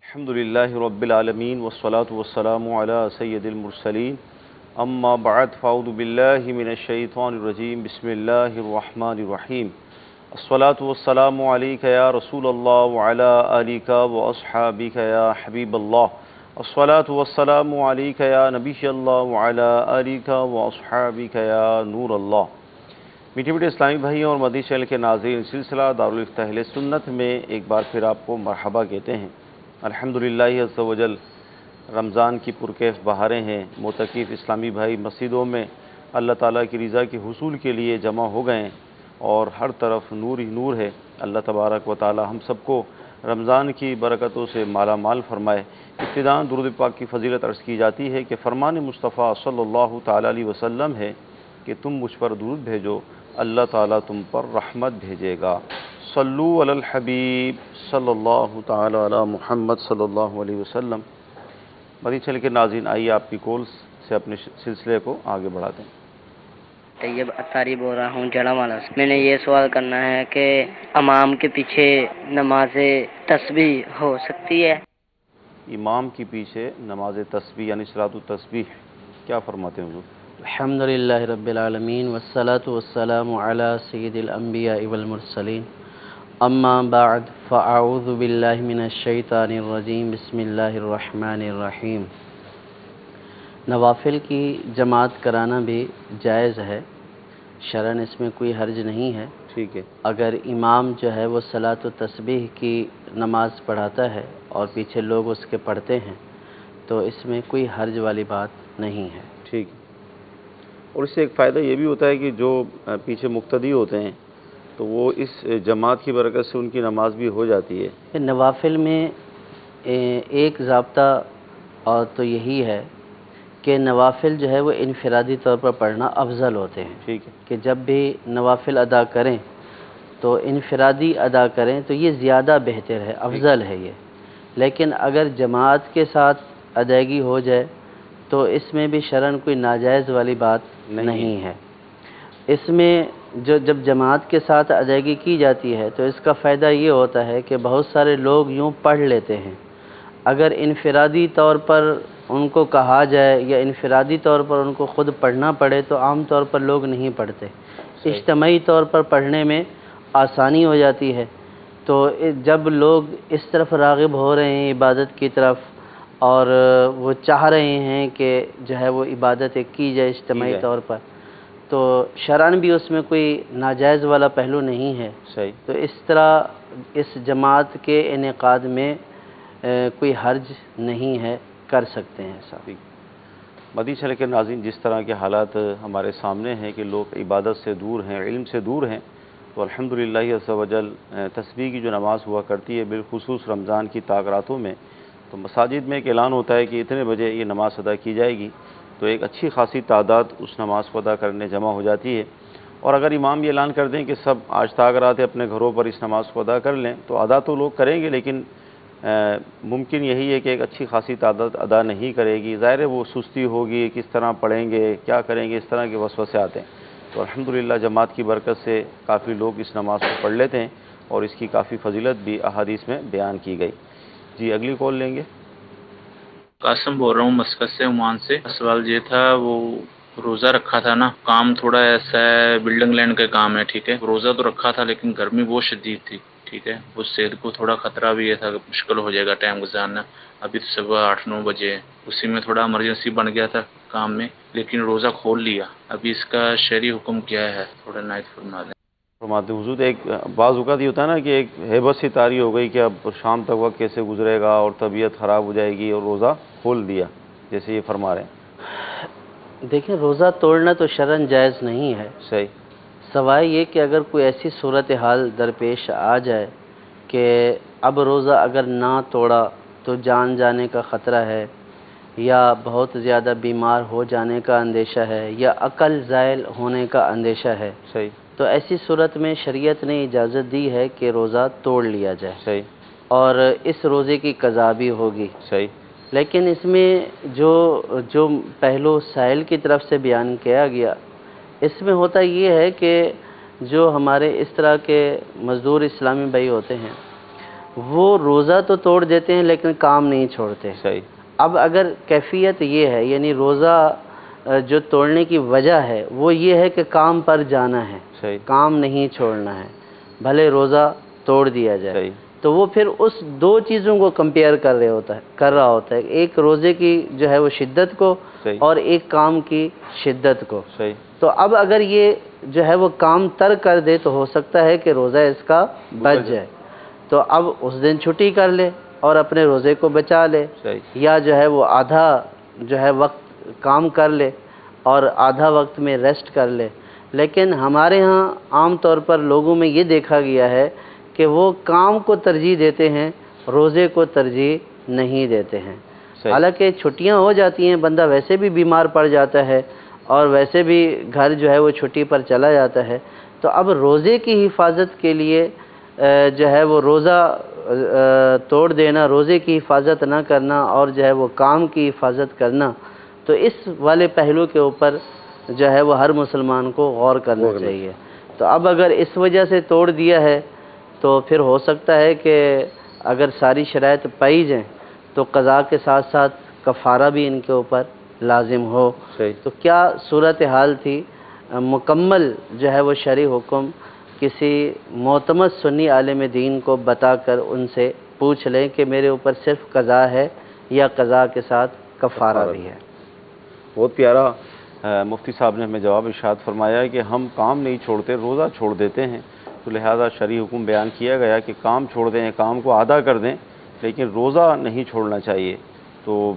الحمدللہ رب العالمین والصلاة والسلام علی سید المرسلین اما بعد فاعوذ باللہ من الشیطان الرجیم بسم اللہ الرحمن الرحیم الصلاة والسلام علیک یا رسول اللہ وعلی آلک واصحابک یا حبیب اللہ الصلاة والسلام علیک یا نبی اللہ وعلی آلک واصحابک یا نور اللہ۔ میٹھے میٹھے اسلامی بھائیوں اور مدنی چینل کے ناظرین، سلسلہ دارالفتہ اہل سنت میں ایک بار پھر آپ کو مرحبا کہتے ہیں۔ الحمدللہ عز و جل رمضان کی پرکیف بہاریں ہیں، معتکف اسلامی بھائی مسجدوں میں اللہ تعالیٰ کی رضا کے حصول کے لیے جمع ہو گئے ہیں اور ہر طرف نور ہی نور ہے۔ اللہ تبارک و تعالیٰ ہم سب کو رمضان کی برکتوں سے مالا مال فرمائے۔ ابتداءً درود پاک کی فضیلت عرض کی جاتی ہے کہ فرمان مصطفیٰ صلی اللہ تعالیٰ علیہ وسلم ہے کہ تم مجھ پر درود بھیجو، اللہ تعالیٰ تم پر رحمت بھیجے گا۔ صلو علی الحبیب صلی اللہ تعالیٰ علی محمد صلی اللہ علیہ وسلم۔ مدنی چینل کے ناظرین، آئیے آپ کی کالز سے اپنے سلسلے کو آگے بڑھاتے ہیں۔ طیب اطاری بول رہا ہوں جڑا والا سے۔ میں نے یہ سوال کرنا ہے کہ امام کے پیچھے نماز تسبیح ہو سکتی ہے؟ امام کے پیچھے نماز تسبیح یعنی صلاۃ التسبیح، کیا فرماتے ہیں حضور؟ الحمدللہ رب العالمین والصلاة والسلام علی سید الانبیاء والمرسلین، اما بعد فاعوذ باللہ من الشیطان الرجیم، بسم اللہ الرحمن الرحیم۔ نوافل کی جماعت کرانا بھی جائز ہے، شرعاً اس میں کوئی حرج نہیں ہے۔ ٹھیک ہے۔ اگر امام جو ہے وہ صلاۃ التسبیح کی نماز پڑھاتا ہے اور پیچھے لوگ اس کے پڑھتے ہیں تو اس میں کوئی حرج والی بات نہیں ہے۔ ٹھیک ہے۔ اور اس سے ایک فائدہ یہ بھی ہوتا ہے کہ جو پیچھے مقتدی ہوتے ہیں تو وہ اس جماعت کی برکت سے ان کی نماز بھی ہو جاتی ہے۔ نوافل میں ایک ضابطہ اور تو یہی ہے کہ نوافل جو ہے وہ انفرادی طور پر پڑھنا افضل ہوتے ہیں۔ ٹھیک ہے۔ کہ جب بھی نوافل ادا کریں تو انفرادی ادا کریں تو یہ زیادہ بہتر ہے، افضل ہے یہ۔ لیکن اگر جماعت کے ساتھ ادائیگی ہو جائے تو اس میں بھی شرعاً کوئی ناجائز والی بات نہیں ہے۔ اس میں جب جماعت کے ساتھ ادائیگی کی جاتی ہے تو اس کا فائدہ یہ ہوتا ہے کہ بہت سارے لوگ یوں پڑھ لیتے ہیں۔ اگر انفرادی طور پر ان کو کہا جائے یا انفرادی طور پر ان کو خود پڑھنا پڑے تو عام طور پر لوگ نہیں پڑھتے۔ اجتماعی طور پر پڑھنے میں آسانی ہو جاتی ہے۔ تو جب لوگ اس طرف راغب ہو رہے ہیں عبادت کی طرف اور وہ چاہ رہے ہیں کہ جو ہے وہ عبادت کی جائے اجتماعی طور پر، تو شرعاً بھی اس میں کوئی ناجائز والا پہلو نہیں ہے۔ صحیح۔ تو اس طرح اس جماعت کے انعقاد میں کوئی حرج نہیں ہے، کر سکتے ہیں ایسا۔ مدنی چینل کے ناظرین، جس طرح کے حالات ہمارے سامنے ہیں کہ لوگ عبادت سے دور ہیں، علم سے دور ہیں، تو الحمدللہ عز و جل تسبیح کی جو نماز ہوا کرتی ہے بالخصوص رمضان کی طاق راتوں میں، تو مساجد میں ایک اعلان ہوتا ہے کہ اتنے بجے یہ نماز ادا کی جائے گی، تو ایک اچھی خاصی تعداد اس نماز کو ادا کرنے جمع ہو جاتی ہے۔ اور اگر امام یہ اعلان کر دیں کہ سب آج طاق رات اپنے گھروں پر اس نماز کو ادا کر لیں تو ادا تو لوگ کریں گے، لیکن ممکن یہی ہے کہ ایک اچھی خاصی تعداد ادا نہیں کرے گی۔ ظاہر ہے وہ سستی ہوگی، کس طرح پڑھیں گے، کیا کریں گے، اس طرح کے وسوسے آتے ہیں۔ تو الحمدللہ جماعت کی برکت سے کافی لوگ اس نماز کو پڑھ لیتے ہیں اور اس کی کافی فضیلت بھی احادیث میں بیان کی گئی۔ جی اگلی کال لیں گے۔ قاسم بول رہا ہوں مسکت سے، عمان سے۔ سوال یہ تھا، وہ روزہ رکھا تھا نا، کام تھوڑا ایسا ہے، بلڈنگ لینڈ کا کام ہے، ٹھیک ہے۔ روزہ تو رکھا تھا لیکن گرمی بہت شدید تھی، ٹھیک ہے۔ اس صحت کو تھوڑا خطرہ بھی تھا کہ مشکل ہو جائے گا ٹائم گزارنا۔ ابھی تو صبح 8-9 بجے ہے، اسی میں تھوڑا ایمرجنسی بن گیا تھا کام میں، لیکن روزہ کھول لیا۔ ابھی اس کا شرعی حکم کیا ہے، تھوڑا نائت فرما دیں۔ فرماتے حضور، ایک بعض اوقات یہ ہوتا ہے نا کہ ایک ہیبت سی طاری ہو گئی کہ اب شام تک وقت کیسے گزرے گا اور طبیعت خراب ہو جائے گی اور روزہ کھول دیا، جیسے یہ فرما رہے ہیں۔ دیکھیں، روزہ توڑنا تو شرعاً جائز نہیں ہے، صحیح، سوائے یہ کہ اگر کوئی ایسی صورتحال درپیش آ جائے کہ اب روزہ اگر نہ توڑا تو جان جانے کا خطرہ ہے یا بہت زیادہ بیمار ہو جانے کا اندیشہ ہے یا عقل زائل ہونے کا اندیشہ ہے، صحیح، تو ایسی صورت میں شریعت نے اجازت دی ہے کہ روزہ توڑ لیا جائے صحیح، اور اس روزے کی قضا بھی ہوگی۔ صحیح، لیکن اس میں جو پہلو سائل کی طرف سے بیان کیا گیا، اس میں ہوتا یہ ہے کہ جو ہمارے اس طرح کے مزدور اسلامی بھائی ہوتے ہیں وہ روزہ تو توڑ دیتے ہیں لیکن کام نہیں چھوڑتے. صحیح. اب اگر کیفیت یہ ہے، یعنی روزہ جو توڑنے کی وجہ ہے وہ یہ ہے کہ کام پر جانا ہے، صحیح. کام نہیں چھوڑنا ہے، بھلے روزہ توڑ دیا جائے، صحیح. تو وہ پھر اس دو چیزوں کو کمپیئر کر رہا ہوتا ہے، ایک روزے کی جو ہے وہ شدت کو صحیح. اور ایک کام کی شدت کو. صحیح. تو اب اگر یہ جو ہے وہ کام ترک کر دے تو ہو سکتا ہے کہ روزہ اس کا بچ جائے، تو اب اس دن چھٹی کر لے اور اپنے روزے کو بچا لے، صحیح. یا جو ہے وہ آدھا جو ہے وقت کام کر لے اور آدھا وقت میں ریسٹ کر لے. لیکن ہمارے ہاں عام طور پر لوگوں میں یہ دیکھا گیا ہے کہ وہ کام کو ترجیح دیتے ہیں، روزے کو ترجیح نہیں دیتے ہیں. صحیح. حالانکہ چھٹیاں ہو جاتی ہیں، بندہ ویسے بھی بیمار پڑ جاتا ہے اور ویسے بھی گھر جو ہے وہ چھٹی پر چلا جاتا ہے، تو اب روزے کی حفاظت کے لیے جو ہے وہ روزہ توڑ دینا، روزے کی حفاظت نہ کرنا اور جو ہے وہ کام کی حفاظت کرنا، تو اس والے پہلو کے اوپر جو ہے وہ ہر مسلمان کو غور کرنا چاہیے. تو اب اگر اس وجہ سے توڑ دیا ہے تو پھر ہو سکتا ہے کہ اگر ساری شرائط پائی جائیں تو قضا کے ساتھ ساتھ کفارہ بھی ان کے اوپر لازم ہو. صحیح. تو کیا صورتحال تھی، مکمل جو ہے وہ شرعی حکم کسی معتمد سنی عالم دین کو بتا کر ان سے پوچھ لیں کہ میرے اوپر صرف قضا ہے یا قضا کے ساتھ کفارہ بھی ہے. بہت پیارا مفتی صاحب نے ہمیں جواب ارشاد فرمایا ہے کہ ہم کام نہیں چھوڑتے، روزہ چھوڑ دیتے ہیں، تو لہذا شرعی حکم بیان کیا گیا کہ کام چھوڑ دیں، کام کو آدھا کر دیں، لیکن روزہ نہیں چھوڑنا چاہیے. تو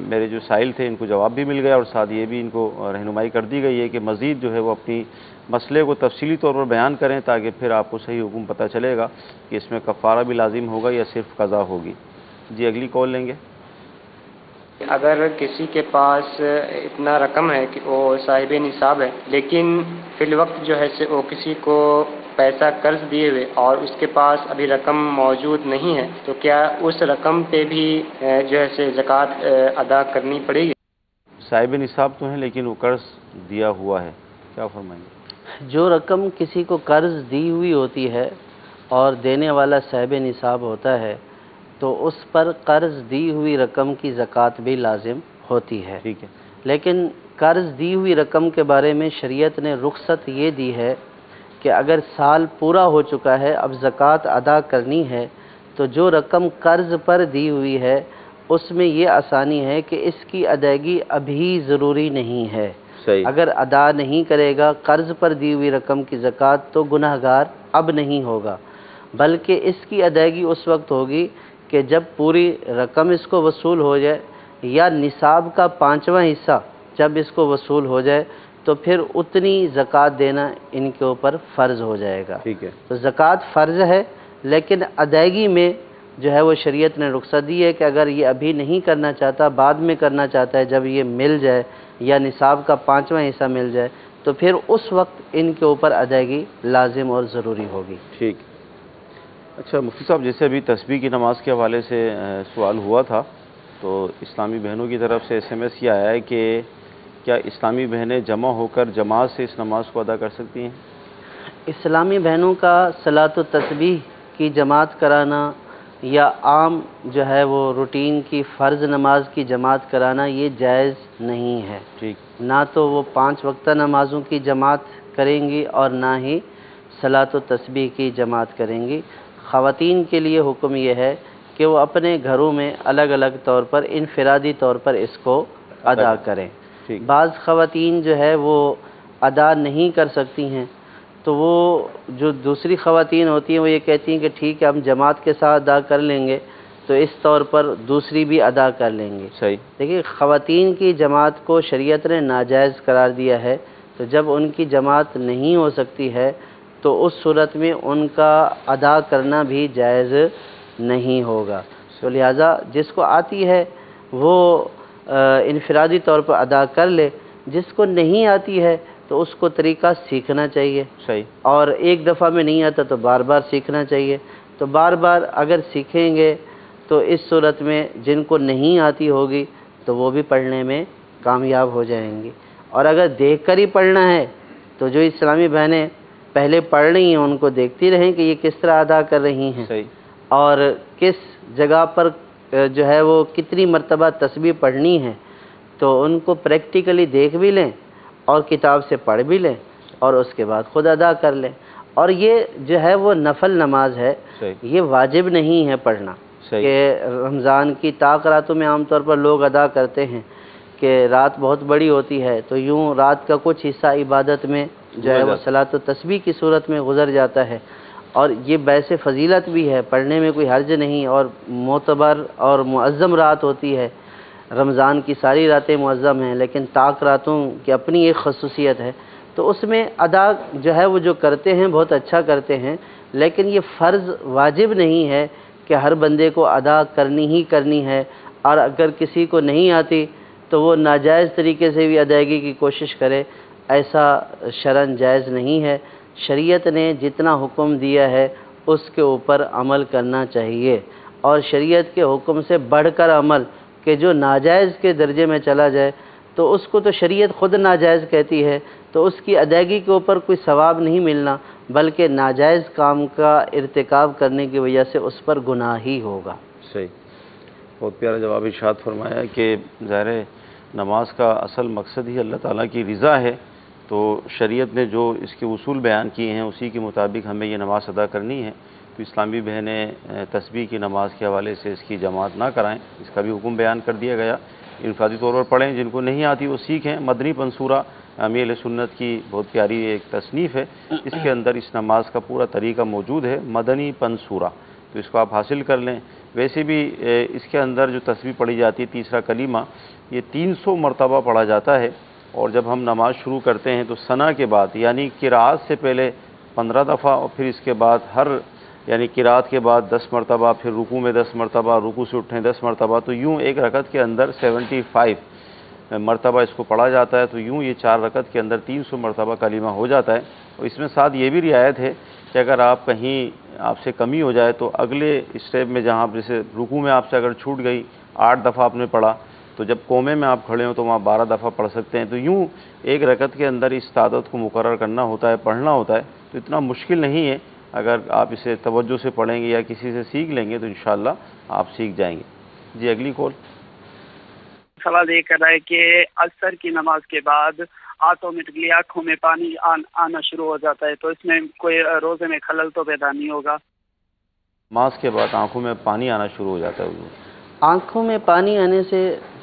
میرے جو سائل تھے ان کو جواب بھی مل گیا اور ساتھ یہ بھی ان کو رہنمائی کر دی گئی ہے کہ مزید جو ہے وہ اپنی مسئلے کو تفصیلی طور پر بیان کریں تاکہ پھر آپ کو صحیح حکم پتہ چلے گا کہ اس میں کفارہ بھی لازم ہوگا یا صرف قضا ہوگی. جی اگلی کال لیں گے. اگر کسی کے پاس اتنا رقم ہے کہ وہ صاحب نصاب ہے، لیکن فی الوقت جو ہے وہ کسی کو پیسہ قرض دیے ہوئے اور اس کے پاس ابھی رقم موجود نہیں ہے، تو کیا اس رقم پہ بھی جو ہے زکوٰۃ ادا کرنی پڑے گی؟ صاحب نصاب تو ہیں لیکن وہ قرض دیا ہوا ہے، کیا فرمائیں گے؟ جو رقم کسی کو قرض دی ہوئی ہوتی ہے اور دینے والا صاحب نصاب ہوتا ہے تو اس پر قرض دی ہوئی رقم کی زکوٰۃ بھی لازم ہوتی ہے. ٹھیک ہے. لیکن قرض دی ہوئی رقم کے بارے میں شریعت نے رخصت یہ دی ہے کہ اگر سال پورا ہو چکا ہے، اب زکوٰۃ ادا کرنی ہے، تو جو رقم قرض پر دی ہوئی ہے اس میں یہ آسانی ہے کہ اس کی ادائیگی ابھی ضروری نہیں ہے. صحیح. اگر ادا نہیں کرے گا قرض پر دی ہوئی رقم کی زکوٰۃ تو گناہ گار اب نہیں ہوگا، بلکہ اس کی ادائیگی اس وقت ہوگی کہ جب پوری رقم اس کو وصول ہو جائے یا نصاب کا 5واں حصہ جب اس کو وصول ہو جائے تو پھر اتنی زکوٰۃ دینا ان کے اوپر فرض ہو جائے گا. ٹھیک ہے. تو زکوٰۃ فرض ہے لیکن ادائیگی میں جو ہے وہ شریعت نے رخصت دی ہے کہ اگر یہ ابھی نہیں کرنا چاہتا، بعد میں کرنا چاہتا ہے، جب یہ مل جائے یا نصاب کا 5واں حصہ مل جائے تو پھر اس وقت ان کے اوپر ادائیگی لازم اور ضروری ہوگی. ٹھیک. اچھا مفتی صاحب، جیسے ابھی تسبیح کی نماز کے حوالے سے سوال ہوا تھا تو اسلامی بہنوں کی طرف سے SMS یہ آیا ہے کہ کیا اسلامی بہنیں جمع ہو کر جماعت سے اس نماز کو ادا کر سکتی ہیں؟ اسلامی بہنوں کا صلاۃ و تسبیح کی جماعت کرانا یا عام جو ہے وہ روٹین کی فرض نماز کی جماعت کرانا یہ جائز نہیں ہے. ٹھیک. نہ تو وہ 5 وقتہ نمازوں کی جماعت کریں گی اور نہ ہی صلاۃ و تسبیح کی جماعت کریں گی. خواتین کے لیے حکم یہ ہے کہ وہ اپنے گھروں میں الگ الگ طور پر انفرادی طور پر اس کو ادا کریں. بعض خواتین جو ہے وہ ادا نہیں کر سکتی ہیں تو وہ جو دوسری خواتین ہوتی ہیں وہ یہ کہتی ہیں کہ ٹھیک ہے ہم جماعت کے ساتھ ادا کر لیں گے، تو اس طور پر دوسری بھی ادا کر لیں گے. صحیح. دیکھیے خواتین کی جماعت کو شریعت نے ناجائز قرار دیا ہے، تو جب ان کی جماعت نہیں ہو سکتی ہے تو اس صورت میں ان کا ادا کرنا بھی جائز نہیں ہوگا. تو لہٰذا جس کو آتی ہے وہ انفرادی طور پر ادا کر لے، جس کو نہیں آتی ہے تو اس کو طریقہ سیکھنا چاہیے. صحیح. اور ایک دفعہ میں نہیں آتا تو بار بار سیکھنا چاہیے. تو بار بار اگر سیکھیں گے تو اس صورت میں جن کو نہیں آتی ہوگی تو وہ بھی پڑھنے میں کامیاب ہو جائیں گی. اور اگر دیکھ کر ہی پڑھنا ہے تو جو اسلامی بہنیں پہلے پڑھ رہی ہیں ان کو دیکھتی رہیں کہ یہ کس طرح ادا کر رہی ہیں. صحیح. اور کس جگہ پر جو ہے وہ کتنی مرتبہ تسبیح پڑھنی ہے، تو ان کو پریکٹیکلی دیکھ بھی لیں اور کتاب سے پڑھ بھی لیں اور اس کے بعد خود ادا کر لیں۔ اور یہ جو ہے وہ نفل نماز ہے، یہ واجب نہیں ہے پڑھنا، کہ رمضان کی طاق راتوں میں عام طور پر لوگ ادا کرتے ہیں کہ رات بہت بڑی ہوتی ہے تو یوں رات کا کچھ حصہ عبادت میں جو ہے وہ صلاۃ و تسبیح کی صورت میں گزر جاتا ہے، اور یہ باعث فضیلت بھی ہے، پڑھنے میں کوئی حرج نہیں، اور معتبر اور معظم رات ہوتی ہے۔ رمضان کی ساری راتیں معظم ہیں، لیکن طاق راتوں کی اپنی ایک خصوصیت ہے، تو اس میں ادا جو ہے وہ جو کرتے ہیں بہت اچھا کرتے ہیں، لیکن یہ فرض واجب نہیں ہے کہ ہر بندے کو ادا کرنی ہی کرنی ہے، اور اگر کسی کو نہیں آتی تو وہ ناجائز طریقے سے بھی ادائیگی کی کوشش کرے، ایسا شرعاً جائز نہیں ہے۔ شریعت نے جتنا حکم دیا ہے اس کے اوپر عمل کرنا چاہیے، اور شریعت کے حکم سے بڑھ کر عمل کہ جو ناجائز کے درجے میں چلا جائے تو اس کو تو شریعت خود ناجائز کہتی ہے، تو اس کی ادائیگی کے اوپر کوئی ثواب نہیں ملنا، بلکہ ناجائز کام کا ارتکاب کرنے کی وجہ سے اس پر گناہ ہی ہوگا۔ صحیح، بہت پیارا جواب ارشاد فرمایا کہ ظاہر ہے نماز کا اصل مقصد ہی اللہ تعالیٰ کی رضا ہے، تو شریعت نے جو اس کے اصول بیان کیے ہیں اسی کے مطابق ہمیں یہ نماز ادا کرنی ہے۔ تو اسلامی بہنیں تسبیح کی نماز کے حوالے سے اس کی جماعت نہ کرائیں، اس کا بھی حکم بیان کر دیا گیا، انفرادی طور پر پڑھیں، جن کو نہیں آتی وہ سیکھیں۔ مدنی پنصورہ امیر اہل سنت کی بہت پیاری ایک تصنیف ہے، اس کے اندر اس نماز کا پورا طریقہ موجود ہے، مدنی پنصورہ، تو اس کو آپ حاصل کر لیں۔ ویسے بھی اس کے اندر جو تسبیح پڑھی جاتی ہے تیسرا کلمہ، یہ 300 مرتبہ پڑھا جاتا ہے، اور جب ہم نماز شروع کرتے ہیں تو ثنا کے بعد یعنی قراءت سے پہلے 15 دفعہ، اور پھر اس کے بعد یعنی قراءت کے بعد 10 مرتبہ، پھر رکوع میں 10 مرتبہ، رکوع سے اٹھیں 10 مرتبہ، تو یوں ایک رکعت کے اندر 75 مرتبہ اس کو پڑھا جاتا ہے، تو یوں یہ 4 رکعت کے اندر 300 مرتبہ کلمہ ہو جاتا ہے۔ اور اس میں ساتھ یہ بھی رعایت ہے کہ اگر آپ کہیں آپ سے کمی ہو جائے تو اگلے اسٹیپ میں جہاں جیسے رکوع میں آپ سے اگر چھوٹ گئی 8 دفعہ آپ نے پڑھا، تو جب قومے میں آپ کھڑے ہوں تو وہاں 12 دفعہ پڑھ سکتے ہیں۔ تو یوں ایک رکعت کے اندر اس تعداد کو مقرر کرنا ہوتا ہے، پڑھنا ہوتا ہے، تو اتنا مشکل نہیں ہے، اگر آپ اسے توجہ سے پڑھیں گے یا کسی سے سیکھ لیں گے تو انشاءاللہ آپ سیکھ جائیں گے۔ جی اگلی کال۔ سوال یہ کر رہا ہے کہ عصر کی نماز کے بعد آٹومیٹکلی آنکھوں میں پانی آنا شروع ہو جاتا ہے، تو اس میں کوئی روزے میں خلل تو پیدا نہیں ہوگا؟ نماز کے بعد آنکھوں میں پانی آنا شروع ہو جاتا ہے حضور؟ آنکھوں میں پانی آنے سے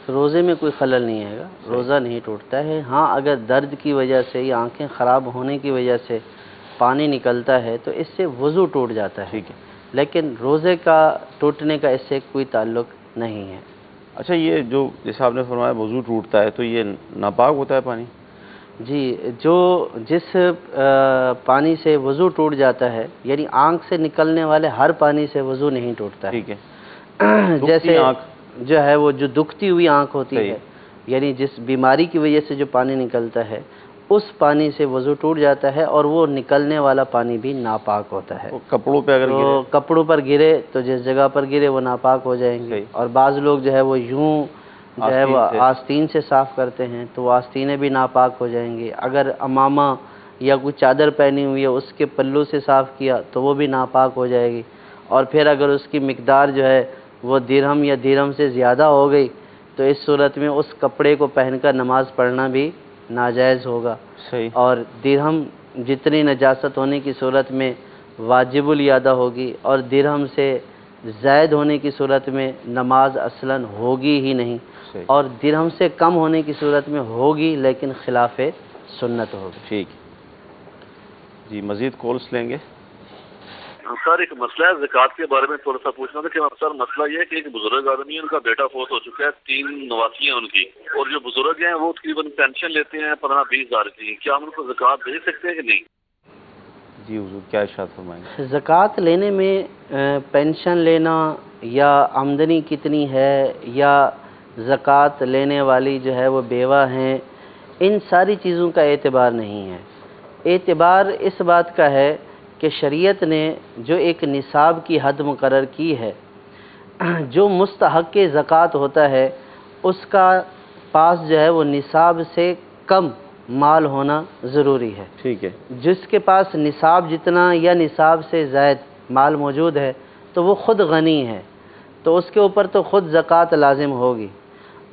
روزے میں کوئی خلل نہیں آئے گا، روزہ نہیں ٹوٹتا ہے۔ ہاں اگر درد کی وجہ سے یا آنکھیں خراب ہونے کی وجہ سے پانی نکلتا ہے تو اس سے وضو ٹوٹ جاتا ہے، ٹھیک ہے، لیکن روزے کا ٹوٹنے کا اس سے کوئی تعلق نہیں ہے۔ اچھا، یہ جو جیسے آپ نے فرمایا وضو ٹوٹتا ہے تو یہ ناپاک ہوتا ہے پانی؟ جی، جس پانی سے وضو ٹوٹ جاتا ہے، یعنی آنکھ سے نکلنے والے ہر پانی سے وضو نہیں ٹوٹتا ہے۔ ٹھیک ہے، جیسے آنکھ جو ہے وہ جو دکھتی ہوئی آنکھ ہوتی ہے، یعنی جس بیماری کی وجہ سے جو پانی نکلتا ہے اس پانی سے وضو ٹوٹ جاتا ہے، اور وہ نکلنے والا پانی بھی ناپاک ہوتا ہے۔ کپڑوں پہ اگر تو کپڑوں پر گرے تو جس جگہ پر گرے وہ ناپاک ہو جائیں گے، اور بعض لوگ جو ہے وہ یوں جو ہے وہ آستین سے صاف کرتے ہیں تو وہ آستینیں بھی ناپاک ہو جائیں گے۔ اگر امامہ یا کوئی چادر پہنی ہوئی ہے اس کے پلو سے صاف کیا تو وہ بھی ناپاک ہو جائے گی، اور پھر اگر اس کی مقدار جو ہے وہ درہم یا درہم سے زیادہ ہو گئی تو اس صورت میں اس کپڑے کو پہن کر نماز پڑھنا بھی ناجائز ہوگا۔ صحیح، اور درہم جتنی نجاست ہونے کی صورت میں واجب الادا ہوگی، اور درہم سے زائد ہونے کی صورت میں نماز اصلاً ہوگی ہی نہیں، اور درہم سے کم ہونے کی صورت میں ہوگی لیکن خلاف سنت ہوگی۔ ٹھیک، جی مزید کالس لیں گے۔ سر ایک مسئلہ ہے زکوٰۃ کے بارے میں تھوڑا سا پوچھنا تھا کہ سر مسئلہ یہ ہے کہ ایک بزرگ آدمی ہے، ان کا بیٹا فوت ہو چکا ہے، 3 نواسی ہیں ان کی، اور جو بزرگ ہیں وہ تقریباً پینشن لیتے ہیں 15-20 ہزار کی، کیا ہم ان کو زکوٰۃ دے سکتے ہیں کہ نہیں؟ جی حضور کیا ارشاد فرمائیں گے؟ زکوٰۃ لینے میں پینشن لینا یا آمدنی کتنی ہے یا زکوٰۃ لینے والی جو ہے وہ بیوہ ہیں، ان ساری چیزوں کا اعتبار نہیں ہے۔ اعتبار اس بات کا ہے کہ شریعت نے جو ایک نصاب کی حد مقرر کی ہے، جو مستحق زکوٰۃ ہوتا ہے اس کا پاس جو ہے وہ نصاب سے کم مال ہونا ضروری ہے۔ ٹھیک ہے، جس کے پاس نصاب جتنا یا نصاب سے زائد مال موجود ہے تو وہ خود غنی ہے، تو اس کے اوپر تو خود زکوٰۃ لازم ہوگی۔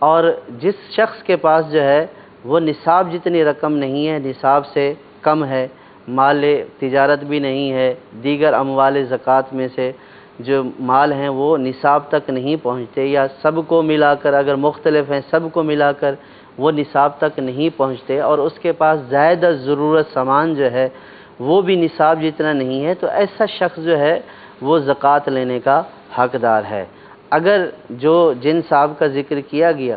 اور جس شخص کے پاس جو ہے وہ نصاب جتنی رقم نہیں ہے، نصاب سے کم ہے، مال تجارت بھی نہیں ہے، دیگر اموال زکوٰۃ میں سے جو مال ہیں وہ نصاب تک نہیں پہنچتے، یا سب کو ملا کر اگر مختلف ہیں سب کو ملا کر وہ نصاب تک نہیں پہنچتے، اور اس کے پاس زائد ضرورت سامان جو ہے وہ بھی نصاب جتنا نہیں ہے، تو ایسا شخص جو ہے وہ زکوٰۃ لینے کا حقدار ہے۔ اگر جو جن صاحب کا ذکر کیا گیا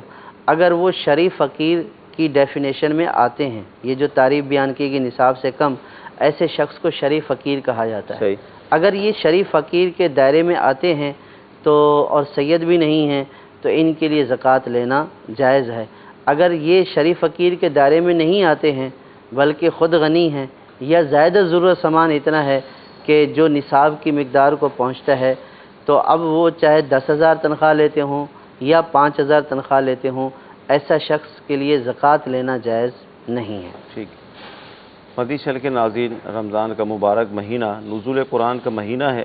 اگر وہ شریف فقیر کی ڈیفینیشن میں آتے ہیں، یہ جو تعریف بیان کی گئی نصاب سے کم، ایسے شخص کو شریف فقیر کہا جاتا ہے۔ صحیح۔ اگر یہ شریف فقیر کے دائرے میں آتے ہیں تو اور سید بھی نہیں ہیں تو ان کے لیے زکوٰۃ لینا جائز ہے۔ اگر یہ شریف فقیر کے دائرے میں نہیں آتے ہیں بلکہ خود غنی ہیں، یا زائدہ ضرورت سامان اتنا ہے کہ جو نصاب کی مقدار کو پہنچتا ہے، تو اب وہ چاہے 10,000 تنخواہ لیتے ہوں یا 5,000 تنخواہ لیتے ہوں، ایسا شخص کے لیے زکوٰۃ لینا جائز نہیں ہے۔ ٹھیک۔ مدنی چینل کے ناظرین، رمضان کا مبارک مہینہ نزول قرآن کا مہینہ ہے،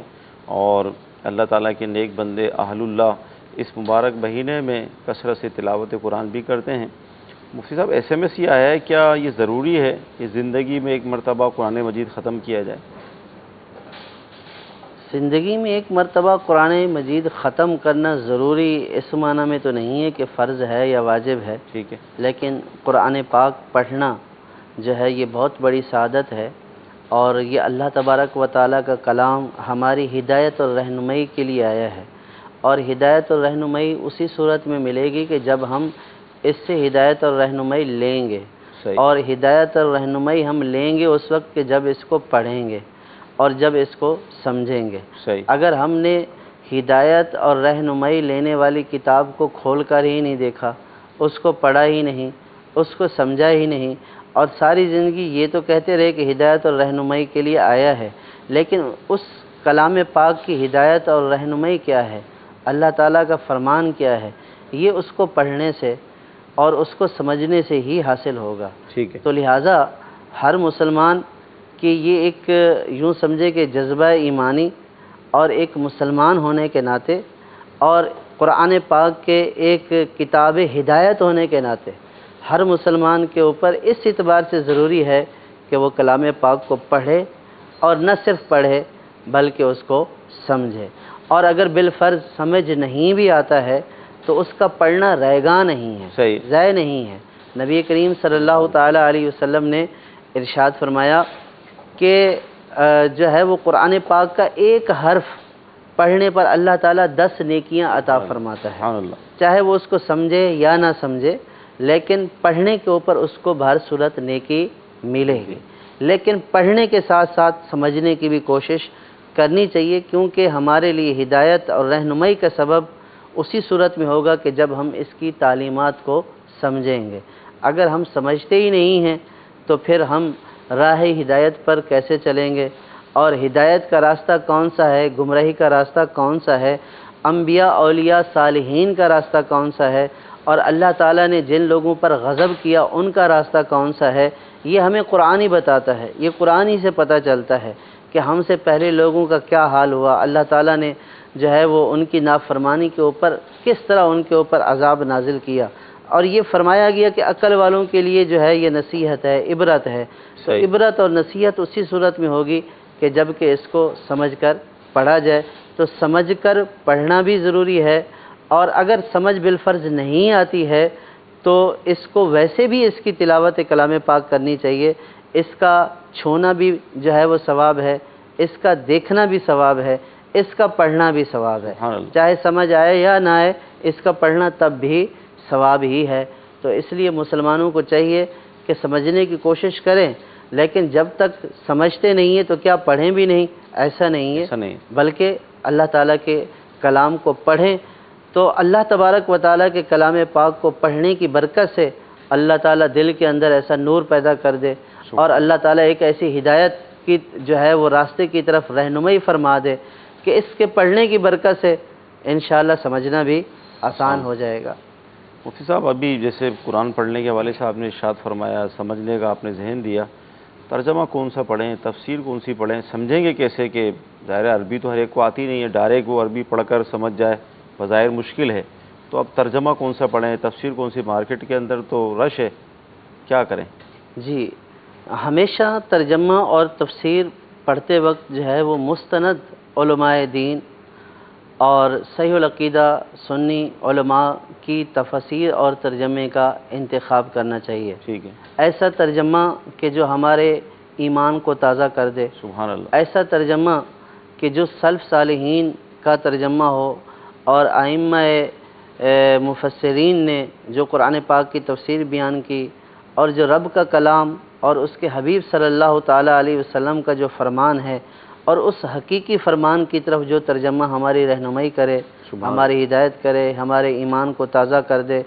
اور اللہ تعالیٰ کے نیک بندے اہل اللہ اس مبارک مہینے میں کثرت سے تلاوت قرآن بھی کرتے ہیں۔ مفتی صاحب، SMS یہ آیا ہے، کیا یہ ضروری ہے کہ زندگی میں ایک مرتبہ قرآن مجید ختم کیا جائے؟ زندگی میں ایک مرتبہ قرآن مجید ختم کرنا ضروری اس معنی میں تو نہیں ہے کہ فرض ہے یا واجب ہے، ٹھیک ہے، لیکن قرآن پاک پڑھنا جو ہے یہ بہت بڑی سعادت ہے، اور یہ اللہ تبارک و تعالیٰ کا کلام ہماری ہدایت اور رہنمائی کے لیے آیا ہے، اور ہدایت اور رہنمائی اسی صورت میں ملے گی کہ جب ہم اس سے ہدایت اور رہنمائی لیں گے، صحیح، اور ہدایت اور رہنمائی ہم لیں گے اس وقت کہ جب اس کو پڑھیں گے اور جب اس کو سمجھیں گے۔ صحیح، اگر ہم نے ہدایت اور رہنمائی لینے والی کتاب کو کھول کر ہی نہیں دیکھا، اس کو پڑھا ہی نہیں، اس کو سمجھا ہی نہیں، اور ساری زندگی یہ تو کہتے رہے کہ ہدایت اور رہنمائی کے لیے آیا ہے، لیکن اس کلام پاک کی ہدایت اور رہنمائی کیا ہے، اللہ تعالیٰ کا فرمان کیا ہے، یہ اس کو پڑھنے سے اور اس کو سمجھنے سے ہی حاصل ہوگا۔ ٹھیک ہے، تو لہٰذا ہر مسلمان کی یہ ایک یوں سمجھے کہ جذبہ ایمانی اور ایک مسلمان ہونے کے ناطے اور قرآن پاک کے ایک کتاب ہدایت ہونے کے ناطے ہر مسلمان کے اوپر اس اعتبار سے ضروری ہے کہ وہ کلام پاک کو پڑھے، اور نہ صرف پڑھے بلکہ اس کو سمجھے، اور اگر بالفرض سمجھ نہیں بھی آتا ہے تو اس کا پڑھنا رائگاں نہیں ہے، صحیح، ضائع نہیں ہے۔ نبی کریم صلی اللہ تعالیٰ علیہ وسلم نے ارشاد فرمایا کہ جو ہے وہ قرآن پاک کا ایک حرف پڑھنے پر اللہ تعالیٰ 10 نیکیاں عطا فرماتا ہے، سبحان اللہ، چاہے وہ اس کو سمجھے یا نہ سمجھے، لیکن پڑھنے کے اوپر اس کو بہر صورت نیکی ملے گی۔ لیکن پڑھنے کے ساتھ ساتھ سمجھنے کی بھی کوشش کرنی چاہیے، کیونکہ ہمارے لیے ہدایت اور رہنمائی کا سبب اسی صورت میں ہوگا کہ جب ہم اس کی تعلیمات کو سمجھیں گے۔ اگر ہم سمجھتے ہی نہیں ہیں تو پھر ہم راہ ہدایت پر کیسے چلیں گے، اور ہدایت کا راستہ کون سا ہے، گمراہی کا راستہ کون سا ہے، انبیاء اولیاء صالحین کا راستہ کون سا ہے، اور اللہ تعالیٰ نے جن لوگوں پر غضب کیا ان کا راستہ کون سا ہے، یہ ہمیں قرآن ہی بتاتا ہے، یہ قرآن ہی سے پتہ چلتا ہے کہ ہم سے پہلے لوگوں کا کیا حال ہوا، اللہ تعالیٰ نے جو ہے وہ ان کی نافرمانی کے اوپر کس طرح ان کے اوپر عذاب نازل کیا، اور یہ فرمایا گیا کہ عقل والوں کے لیے جو ہے یہ نصیحت ہے، عبرت ہے۔ تو صحیح، عبرت اور نصیحت اسی صورت میں ہوگی کہ جب کہ اس کو سمجھ کر پڑھا جائے، تو سمجھ کر پڑھنا بھی ضروری ہے، اور اگر سمجھ بالفرض نہیں آتی ہے تو اس کو ویسے بھی اس کی تلاوت کلام پاک کرنی چاہیے، اس کا چھونا بھی جو ہے وہ ثواب ہے، اس کا دیکھنا بھی ثواب ہے، اس کا پڑھنا بھی ثواب ہے، سبحان اللہ، چاہے سمجھ آئے یا نہ آئے، اس کا پڑھنا تب بھی ثواب ہی ہے۔ تو اس لیے مسلمانوں کو چاہیے کہ سمجھنے کی کوشش کریں، لیکن جب تک سمجھتے نہیں ہیں تو کیا پڑھیں بھی نہیں، ایسا نہیں ہے، ایسا نہیں، بلکہ اللہ تعالیٰ کے کلام کو پڑھیں، تو اللہ تبارک و تعالیٰ کے کلام پاک کو پڑھنے کی برکت سے اللہ تعالیٰ دل کے اندر ایسا نور پیدا کر دے، اور اللہ تعالیٰ ایک ایسی ہدایت کی جو ہے وہ راستے کی طرف رہنمائی فرما دے کہ اس کے پڑھنے کی برکت سے انشاءاللہ سمجھنا بھی آسان ہو جائے گا۔ مفتی صاحب، ابھی جیسے قرآن پڑھنے کے حوالے سے آپ نے ارشاد فرمایا، سمجھنے کا آپ نے ذہن دیا، ترجمہ کون سا پڑھیں، تفسیر کون سی پڑھیں، سمجھیں گے کیسے؟ کہ ظاہر عربی تو ہر ایک کو آتی نہیں ہے، ڈائریکٹ وہ عربی پڑھ کر سمجھ جائے بظاہر مشکل ہے، تو اب ترجمہ کون سا پڑھیں، تفسیر کون سی؟ مارکیٹ کے اندر تو رش ہے، کیا کریں؟ جی، ہمیشہ ترجمہ اور تفسیر پڑھتے وقت جو ہے وہ مستند علماء دین اور صحیح العقیدہ سنی علماء کی تفسیر اور ترجمے کا انتخاب کرنا چاہیے۔ ٹھیک ہے، ایسا ترجمہ کہ جو ہمارے ایمان کو تازہ کر دے، سبحان اللہ، ایسا ترجمہ کہ جو سلف صالحین کا ترجمہ ہو، اور ائمہ مفسرین نے جو قرآن پاک کی تفسیر بیان کی، اور جو رب کا کلام اور اس کے حبیب صلی اللہ تعالیٰ علیہ وسلم کا جو فرمان ہے، اور اس حقیقی فرمان کی طرف جو ترجمہ ہماری رہنمائی کرے، ہماری ہدایت کرے، ہمارے ایمان کو تازہ کر دے،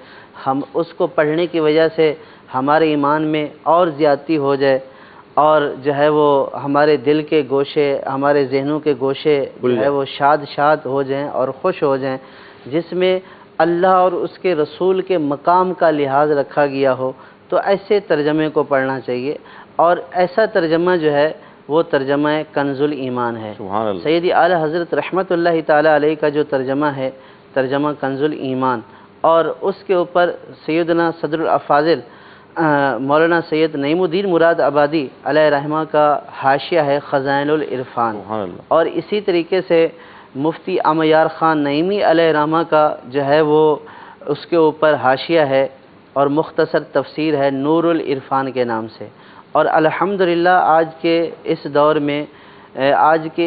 ہم اس کو پڑھنے کی وجہ سے ہمارے ایمان میں اور زیادتی ہو جائے، اور جو ہے وہ ہمارے دل کے گوشے، ہمارے ذہنوں کے گوشے جو ہے وہ شاد ہو جائیں اور خوش ہو جائیں، جس میں اللہ اور اس کے رسول کے مقام کا لحاظ رکھا گیا ہو، تو ایسے ترجمے کو پڑھنا چاہیے۔ اور ایسا ترجمہ جو ہے وہ ترجمہ کنز الایمان ہے۔ سبحان اللہ، سیدی اعلی حضرت رحمت اللہ تعالیٰ علیہ کا جو ترجمہ ہے، ترجمہ کنز الایمان، اور اس کے اوپر سیدنا صدر الافاضل مولانا سید نعیم الدین مراد آبادی علیہ رحمہ کا حاشیہ ہے خزائن العرفان، سبحان اللہ، اور اسی طریقے سے مفتی عمیار خان نعیمی علیہ رحمہ کا جو ہے وہ اس کے اوپر حاشیہ ہے اور مختصر تفسیر ہے نور العرفان کے نام سے۔ اور الحمدللہ آج کے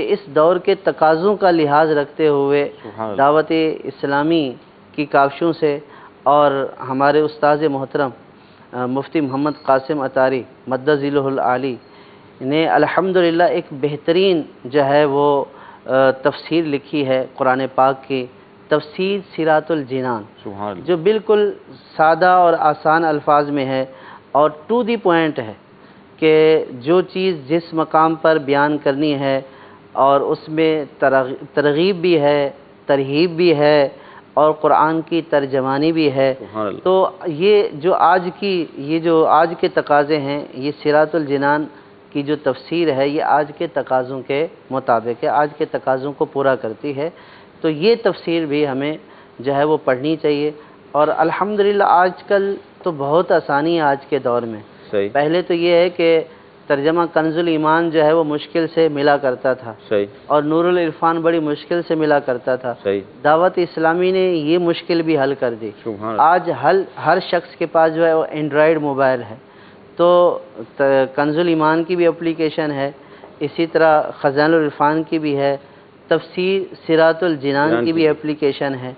اس دور کے تقاضوں کا لحاظ رکھتے ہوئے دعوت اسلامی کی کاوشوں سے اور ہمارے استاذ محترم مفتی محمد قاسم عطاری مدد ذیلہ العالی نے الحمدللہ ایک بہترین جو ہے وہ تفسیر لکھی ہے قرآن پاک کی، تفسیر صراط الجنان، سبحان اللہ، جو بالکل سادہ اور آسان الفاظ میں ہے اور ٹو دی پوائنٹ ہے، کہ جو چیز جس مقام پر بیان کرنی ہے، اور اس میں ترغیب بھی ہے، ترہیب بھی ہے، اور قرآن کی ترجمانی بھی ہے۔ سبحان اللہ، تو یہ جو آج کے تقاضے ہیں، یہ صراط الجنان کی جو تفسیر ہے یہ آج کے تقاضوں کے مطابق ہے، آج کے تقاضوں کو پورا کرتی ہے، تو یہ تفسیر بھی ہمیں جو ہے وہ پڑھنی چاہیے۔ اور الحمدللہ آج کل تو بہت آسانی ہے آج کے دور میں۔ صحیح، پہلے تو یہ ہے کہ ترجمہ کنز الایمان جو ہے وہ مشکل سے ملا کرتا تھا، صحیح، اور نور العرفان بڑی مشکل سے ملا کرتا تھا۔ صحیح، دعوت اسلامی نے یہ مشکل بھی حل کر دی۔ سبحان اللہ، آج ہر شخص کے پاس جو ہے وہ اینڈرائیڈ موبائل ہے، تو کنز الایمان کی بھی اپلیکیشن ہے، اسی طرح خزائن العرفان کی بھی ہے، تفسیر صراط الجنان کی بھی اپلیکیشن ہے،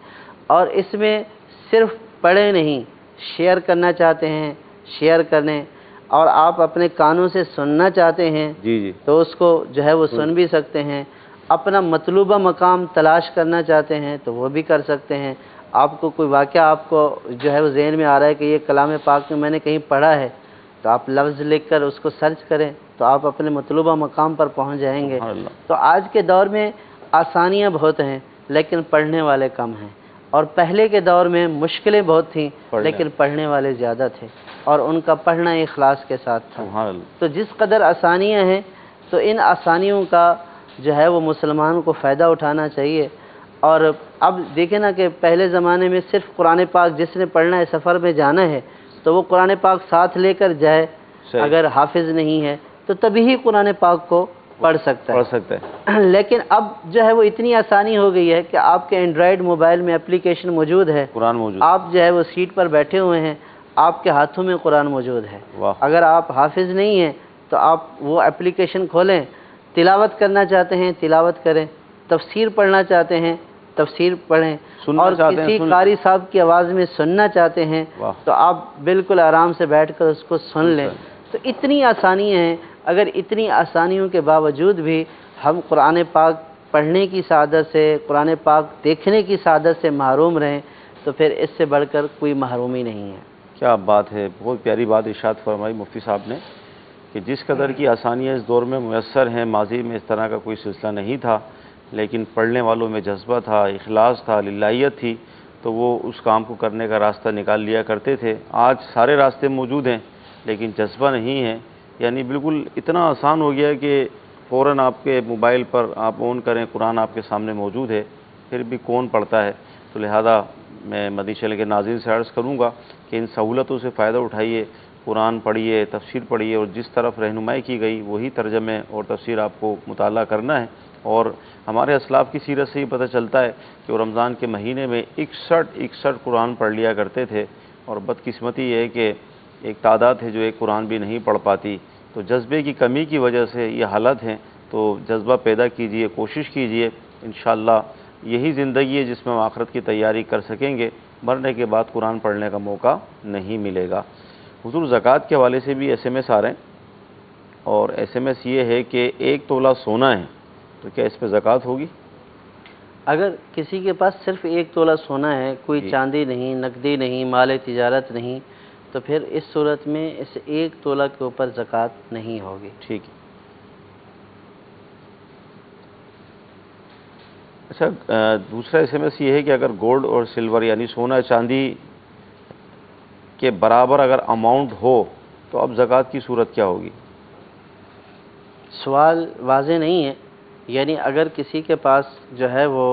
اور اس میں صرف پڑھے نہیں، شیئر کرنا چاہتے ہیں شیئر کریں، اور آپ اپنے کانوں سے سننا چاہتے ہیں جی، تو اس کو جو ہے وہ سن بھی سکتے ہیں، اپنا مطلوبہ مقام تلاش کرنا چاہتے ہیں تو وہ بھی کر سکتے ہیں۔ آپ کو کوئی واقعہ آپ کو جو ہے وہ ذہن میں آ رہا ہے کہ یہ کلام پاک میں نے کہیں پڑھا ہے، تو آپ لفظ لکھ کر اس کو سرچ کریں تو آپ اپنے مطلوبہ مقام پر پہنچ جائیں گے۔ سبحان اللہ، تو آج کے دور میں آسانیاں بہت ہیں لیکن پڑھنے والے کم ہیں، اور پہلے کے دور میں مشکلیں بہت تھیں لیکن پڑھنے والے زیادہ تھے، اور ان کا پڑھنا اخلاص کے ساتھ تھا۔ سبحان اللہ، تو جس قدر آسانیاں ہیں تو ان آسانیوں کا جو ہے وہ مسلمان کو فائدہ اٹھانا چاہیے۔ اور اب دیکھیں نا کہ پہلے زمانے میں صرف قرآن پاک جس نے پڑھنا ہے، سفر میں جانا ہے تو وہ قرآن پاک ساتھ لے کر جائے، صحیح، اگر حافظ نہیں ہے تو تبھی ہی قرآن پاک کو پڑھ سکتا ہے۔ لیکن اب جو ہے وہ اتنی آسانی ہو گئی ہے کہ آپ کے اینڈرائیڈ موبائل میں اپلیکیشن موجود ہے، قرآن موجود، آپ جو ہے وہ سیٹ پر بیٹھے ہوئے ہیں، آپ کے ہاتھوں میں قرآن موجود ہے۔ واہ، اگر آپ حافظ نہیں ہیں تو آپ وہ اپلیکیشن کھولیں، تلاوت کرنا چاہتے ہیں تلاوت کریں، تفسیر پڑھنا چاہتے ہیں تفسیر پڑھیں، سننا اور چاہتے ہیں کسی سنیں۔ قاری صاحب کی آواز میں سننا چاہتے ہیں واہ، تو آپ بالکل آرام سے بیٹھ کر اس کو سن لیں۔ تو اتنی آسانی ہیں، اگر اتنی آسانیوں کے باوجود بھی ہم قرآن پاک پڑھنے کی سعادت سے، قرآن پاک دیکھنے کی سعادت سے محروم رہیں تو پھر اس سے بڑھ کر کوئی محرومی نہیں ہے۔ کیا بات ہے، بہت پیاری بات ارشاد فرمائی مفتی صاحب نے کہ جس قدر کی آسانیاں اس دور میں میسر ہیں، ماضی میں اس طرح کا کوئی سلسلہ نہیں تھا، لیکن پڑھنے والوں میں جذبہ تھا، اخلاص تھا، للہیت تھی، تو وہ اس کام کو کرنے کا راستہ نکال لیا کرتے تھے۔ آج سارے راستے موجود ہیں لیکن جذبہ نہیں ہے یعنی بالکل اتنا آسان ہو گیا ہے کہ فوراً آپ کے موبائل پر آپ آن کریں، قرآن آپ کے سامنے موجود ہے، پھر بھی کون پڑھتا ہے؟ تو لہذا میں مدنی چینل کے ناظرین سے عرض کروں گا کہ ان سہولتوں سے فائدہ اٹھائیے، قرآن پڑھیے، تفسیر پڑھیے، اور جس طرف رہنمائی کی گئی وہی ترجمے اور تفسیر آپ کو مطالعہ کرنا ہے۔ اور ہمارے اسلاف کی سیرت سے ہی پتہ چلتا ہے کہ وہ رمضان کے مہینے میں 61 قرآن پڑھ لیا کرتے تھے، اور بدقسمتی یہ ہے کہ ایک تعداد ہے جو ایک قرآن بھی نہیں پڑھ پاتی۔ تو جذبے کی کمی کی وجہ سے یہ حالت ہیں، تو جذبہ پیدا کیجئے، کوشش کیجئے، انشاءاللہ یہی زندگی ہے جس میں ہم آخرت کی تیاری کر سکیں گے، مرنے کے بعد قرآن پڑھنے کا موقع نہیں ملے گا۔ حضور زکوٰۃ کے حوالے سے بھی ایس ایم ایس آ رہے ہیں، اور ایس ایم ایس یہ ہے کہ 1 تولہ سونا ہے، تو کیا اس پہ زکوٰۃ ہوگی؟ اگر کسی کے پاس صرف 1 تولہ سونا ہے، کوئی جی۔ چاندی نہیں، نقدی نہیں، مال تجارت نہیں، تو پھر اس صورت میں اس 1 تولہ کے اوپر زکوٰۃ نہیں ہوگی۔ ٹھیک ہے۔ اچھا، دوسرا ایس ایم ایس یہ ہے کہ اگر گولڈ اور سلور یعنی سونا چاندی کے برابر اگر اماؤنٹ ہو تو اب زکوٰۃ کی صورت کیا ہوگی؟ سوال واضح نہیں ہے، یعنی اگر کسی کے پاس جو ہے وہ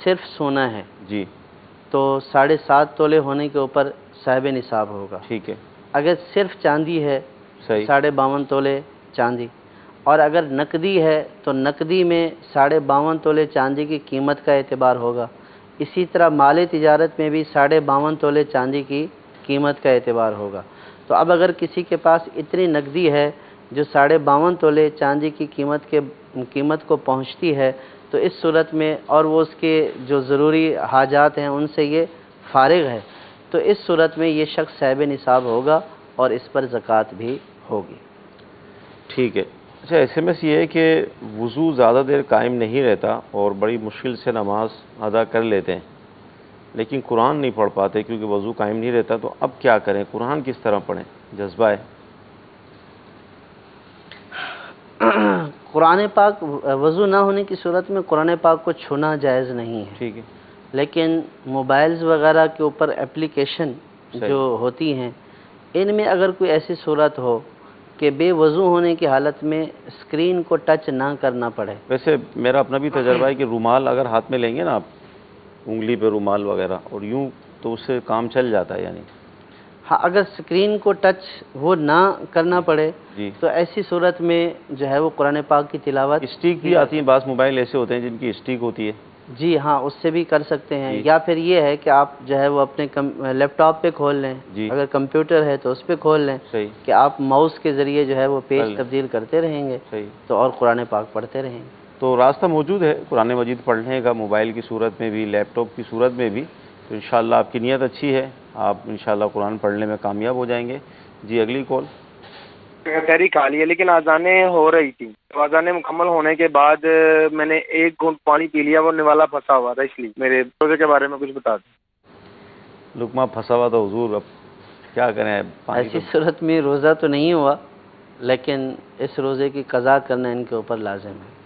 صرف سونا ہے جی، تو 7.5 تولے ہونے کے اوپر صاحب نصاب ہوگا۔ ٹھیک ہے، اگر صرف چاندی ہے، صحیح، 52.5 تولے چاندی، اور اگر نقدی ہے تو نقدی میں 52.5 تولے چاندی کی قیمت کا اعتبار ہوگا۔ اسی طرح مال تجارت میں بھی 52.5 تولے چاندی کی قیمت کا اعتبار ہوگا۔ تو اب اگر کسی کے پاس اتنی نقدی ہے جو 52.5 تولے چاندی کی قیمت کو پہنچتی ہے، تو اس صورت میں اور وہ اس کے جو ضروری حاجات ہیں ان سے یہ فارغ ہے، تو اس صورت میں یہ شخص صاحب نصاب ہوگا اور اس پر زکوٰۃ بھی ہوگی۔ ٹھیک ہے۔ اچھا، ایس ایم ایس یہ ہے کہ وضو زیادہ دیر قائم نہیں رہتا اور بڑی مشکل سے نماز ادا کر لیتے ہیں، لیکن قرآن نہیں پڑھ پاتے کیونکہ وضو قائم نہیں رہتا، تو اب کیا کریں؟ قرآن کس طرح پڑھیں؟ جذبہ ہے۔ قرآن پاک وضو نہ ہونے کی صورت میں قرآن پاک کو چھونا جائز نہیں ہے، ٹھیک ہے، لیکن موبائلز وغیرہ کے اوپر اپلیکیشن جو ہوتی ہیں، ان میں اگر کوئی ایسی صورت ہو کہ بے وضو ہونے کی حالت میں اسکرین کو ٹچ نہ کرنا پڑے۔ ویسے میرا اپنا بھی تجربہ ہے کہ رومال اگر ہاتھ میں لیں گے نا آپ، انگلی پہ رومال وغیرہ، اور یوں تو اس سے کام چل جاتا ہے، یعنی ہاں، اگر اسکرین کو ٹچ وہ نہ کرنا پڑے جی۔ تو ایسی صورت میں جو ہے وہ قرآن پاک کی تلاوت اسٹیک بھی آتی ہیں، بعض موبائل ایسے ہوتے ہیں جن کی اسٹیک ہوتی ہے، جی ہاں، اس سے بھی کر سکتے ہیں، جی۔ یا پھر یہ ہے کہ آپ جو ہے وہ اپنے لیپ ٹاپ پہ کھول لیں، جی۔ اگر کمپیوٹر ہے تو اس پہ کھول لیں صحیح، کہ آپ ماؤس کے ذریعے جو ہے وہ پیج کر لیں۔ تبدیل کرتے رہیں گے صحیح۔ تو اور قرآن پاک پڑھتے رہیں گے۔ تو راستہ موجود ہے قرآن مجید پڑھنے کا، موبائل کی صورت میں بھی، لیپ ٹاپ کی صورت میں بھی، تو انشاءاللہ آپ کی نیت اچھی ہے، آپ انشاءاللہ قرآن پڑھنے میں کامیاب ہو جائیں گے۔ جی، اگلی کال۔ تحری کھا لی ہے لیکن اذانیں ہو رہی تھی، تو اذانیں مکمل ہونے کے بعد میں نے 1 گھونٹ پانی پی لیا، وہ نوالا پھنسا ہوا تھا، اس لیے میرے روزے کے بارے میں کچھ بتا دیں۔ لقمہ پھنسا ہوا تھا حضور، اب کیا کریں؟ پانی ایسی صورت میں روزہ تو نہیں ہوا، لیکن اس روزے کی قضا کرنا ان کے اوپر لازم ہے۔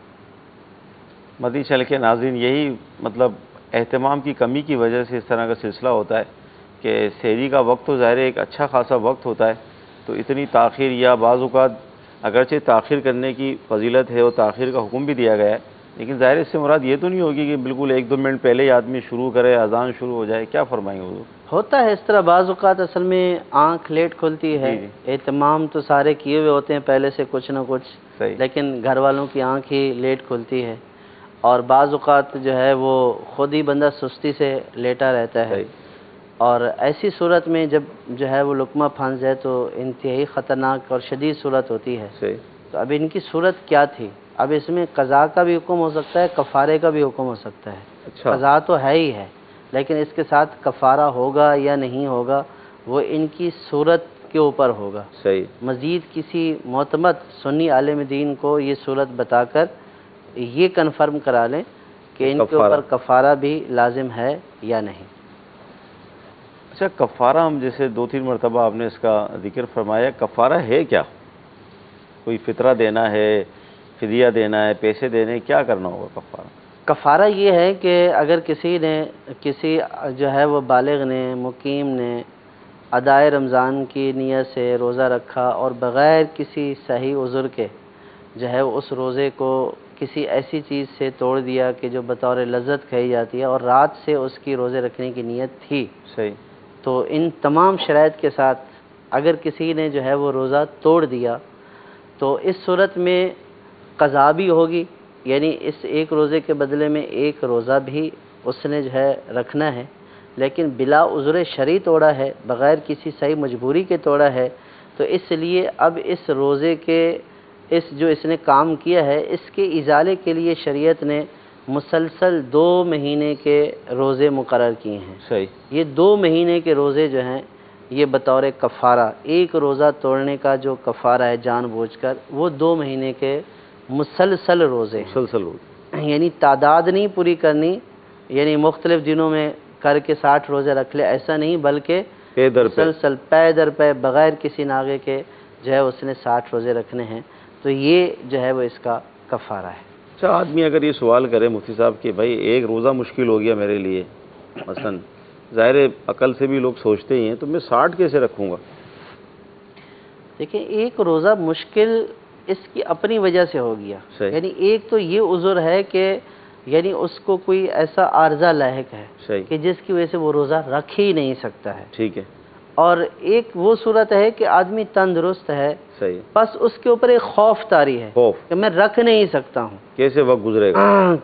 مدنی چینل کے ناظرین، یہی مطلب اہتمام کی کمی کی وجہ سے اس طرح کا سلسلہ ہوتا ہے کہ سحری کا وقت تو ظاہر ہے ایک اچھا خاصا وقت ہوتا ہے، تو اتنی تاخیر یا بعض اوقات اگرچہ تاخیر کرنے کی فضیلت ہے اور تاخیر کا حکم بھی دیا گیا ہے، لیکن ظاہر اس سے مراد یہ تو نہیں ہوگی کہ بالکل 1-2 منٹ پہلے ہی آدمی شروع کرے، اذان شروع ہو جائے، کیا فرمائیں گے حضور؟ ہوتا ہے اس طرح، بعض اوقات اصل میں آنکھ لیٹ کھلتی ہے، جی۔ اہتمام تو سارے کیے ہوئے ہوتے ہیں پہلے سے کچھ نہ کچھ، صحیح، لیکن گھر والوں کی آنکھ ہی لیٹ کھلتی ہے، اور بعض اوقات جو ہے وہ خود ہی بندہ سستی سے لیٹا رہتا ہے، صحیح، اور ایسی صورت میں جب جو ہے وہ لقمہ پھنس جائے تو انتہائی خطرناک اور شدید صورت ہوتی ہے۔ صحیح، تو اب ان کی صورت کیا تھی؟ اب اس میں قضا کا بھی حکم ہو سکتا ہے، کفارے کا بھی حکم ہو سکتا ہے۔ اچھا، قضا تو ہے ہی ہے، لیکن اس کے ساتھ کفارہ ہوگا یا نہیں ہوگا وہ ان کی صورت کے اوپر ہوگا۔ صحیح، مزید کسی معتمد سنی عالم دین کو یہ صورت بتا کر یہ کنفرم کرا لیں کہ ان کے اوپر کفارہ بھی لازم ہے یا نہیں۔ اچھا، کفارہ ہم جیسے 2-3 مرتبہ آپ نے اس کا ذکر فرمایا، کفارہ ہے کیا؟ کوئی فطرہ دینا ہے، فدیہ دینا ہے، پیسے دینے، کیا کرنا ہوگا کفارہ؟ کفارہ یہ ہے کہ اگر کسی جو ہے وہ بالغ نے، مقیم نے ادائے رمضان کی نیت سے روزہ رکھا اور بغیر کسی صحیح عذر کے جو ہے اس روزے کو کسی ایسی چیز سے توڑ دیا کہ جو بطور لذت کھائی جاتی ہے اور رات سے اس کی روزے رکھنے کی نیت تھی، صحیح، تو ان تمام شرائط کے ساتھ اگر کسی نے جو ہے وہ روزہ توڑ دیا تو اس صورت میں قضا بھی ہوگی، یعنی اس ایک روزے کے بدلے میں ایک روزہ بھی اس نے جو ہے رکھنا ہے، لیکن بلا عذر شرعی توڑا ہے، بغیر کسی صحیح مجبوری کے توڑا ہے، تو اس لیے اب اس روزے کے جو اس نے کام کیا ہے اس کے ازالے کے لیے شریعت نے مسلسل 2 مہینے کے روزے مقرر کیے ہیں۔ صحیح، یہ 2 مہینے کے روزے جو ہیں یہ بطور کفارہ، ایک روزہ توڑنے کا جو کفارہ ہے جان بوجھ کر، وہ 2 مہینے کے مسلسل روزے ہیں، مسلسل روزے، یعنی تعداد نہیں پوری کرنی، یعنی مختلف دنوں میں کر کے 60 روزے رکھ لے ایسا نہیں، بلکہ پے در پے، مسلسل پے در پے بغیر کسی ناغے کے جو ہے اس نے 60 روزے رکھنے ہیں، تو یہ جو ہے وہ اس کا کفارہ ہے۔ اچھا، آدمی اگر یہ سوال کرے مفتی صاحب کہ بھائی ایک روزہ مشکل ہو گیا میرے لیے، مثلا ظاہر عقل سے بھی لوگ سوچتے ہی ہیں، تو میں 60 کیسے رکھوں گا؟ دیکھیں، ایک روزہ مشکل اس کی اپنی وجہ سے ہو گیا، صحیح، یعنی ایک تو یہ عذر ہے کہ یعنی اس کو کوئی ایسا عارضہ لاحق ہے صحیح، کہ جس کی وجہ سے وہ روزہ رکھ ہی نہیں سکتا ہے، ٹھیک ہے، اور ایک وہ صورت ہے کہ آدمی تندرست ہے، صحیح، بس اس کے اوپر ایک خوف طاری ہے خوف، کہ میں رکھ نہیں سکتا ہوں، کیسے وقت گزرے گا،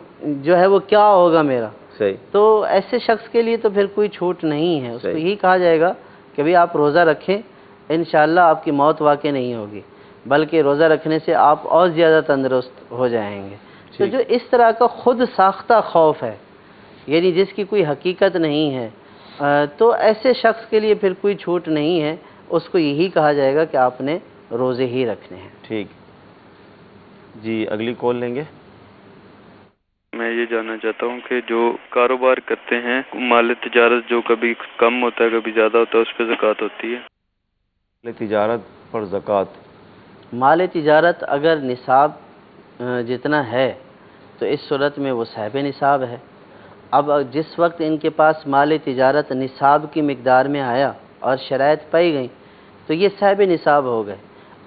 جو ہے وہ کیا ہوگا میرا، صحیح، تو ایسے شخص کے لیے تو پھر کوئی چھوٹ نہیں ہے، اس کو صحیح، یہی کہا جائے گا کہ بھئی آپ روزہ رکھیں، انشاءاللہ آپ کی موت واقع نہیں ہوگی، بلکہ روزہ رکھنے سے آپ اور زیادہ تندرست ہو جائیں گے۔ تو جو اس طرح کا خود ساختہ خوف ہے، یعنی جس کی کوئی حقیقت نہیں ہے، تو ایسے شخص کے لیے پھر کوئی چھوٹ نہیں ہے، اس کو یہی کہا جائے گا کہ آپ نے روزے ہی رکھنے ہیں۔ ٹھیک جی، اگلی کال لیں گے۔ میں یہ جاننا چاہتا ہوں کہ جو کاروبار کرتے ہیں مال تجارت جو کبھی کم ہوتا ہے کبھی زیادہ ہوتا ہے، اس پہ زکوٰۃ ہوتی ہے؟ مال تجارت پر زکوٰۃ، مال تجارت اگر نصاب جتنا ہے تو اس صورت میں وہ صاحب نصاب ہے۔ اب جس وقت ان کے پاس مال تجارت نصاب کی مقدار میں آیا اور شرائط پائی گئیں تو یہ صاحب نصاب ہو گئے۔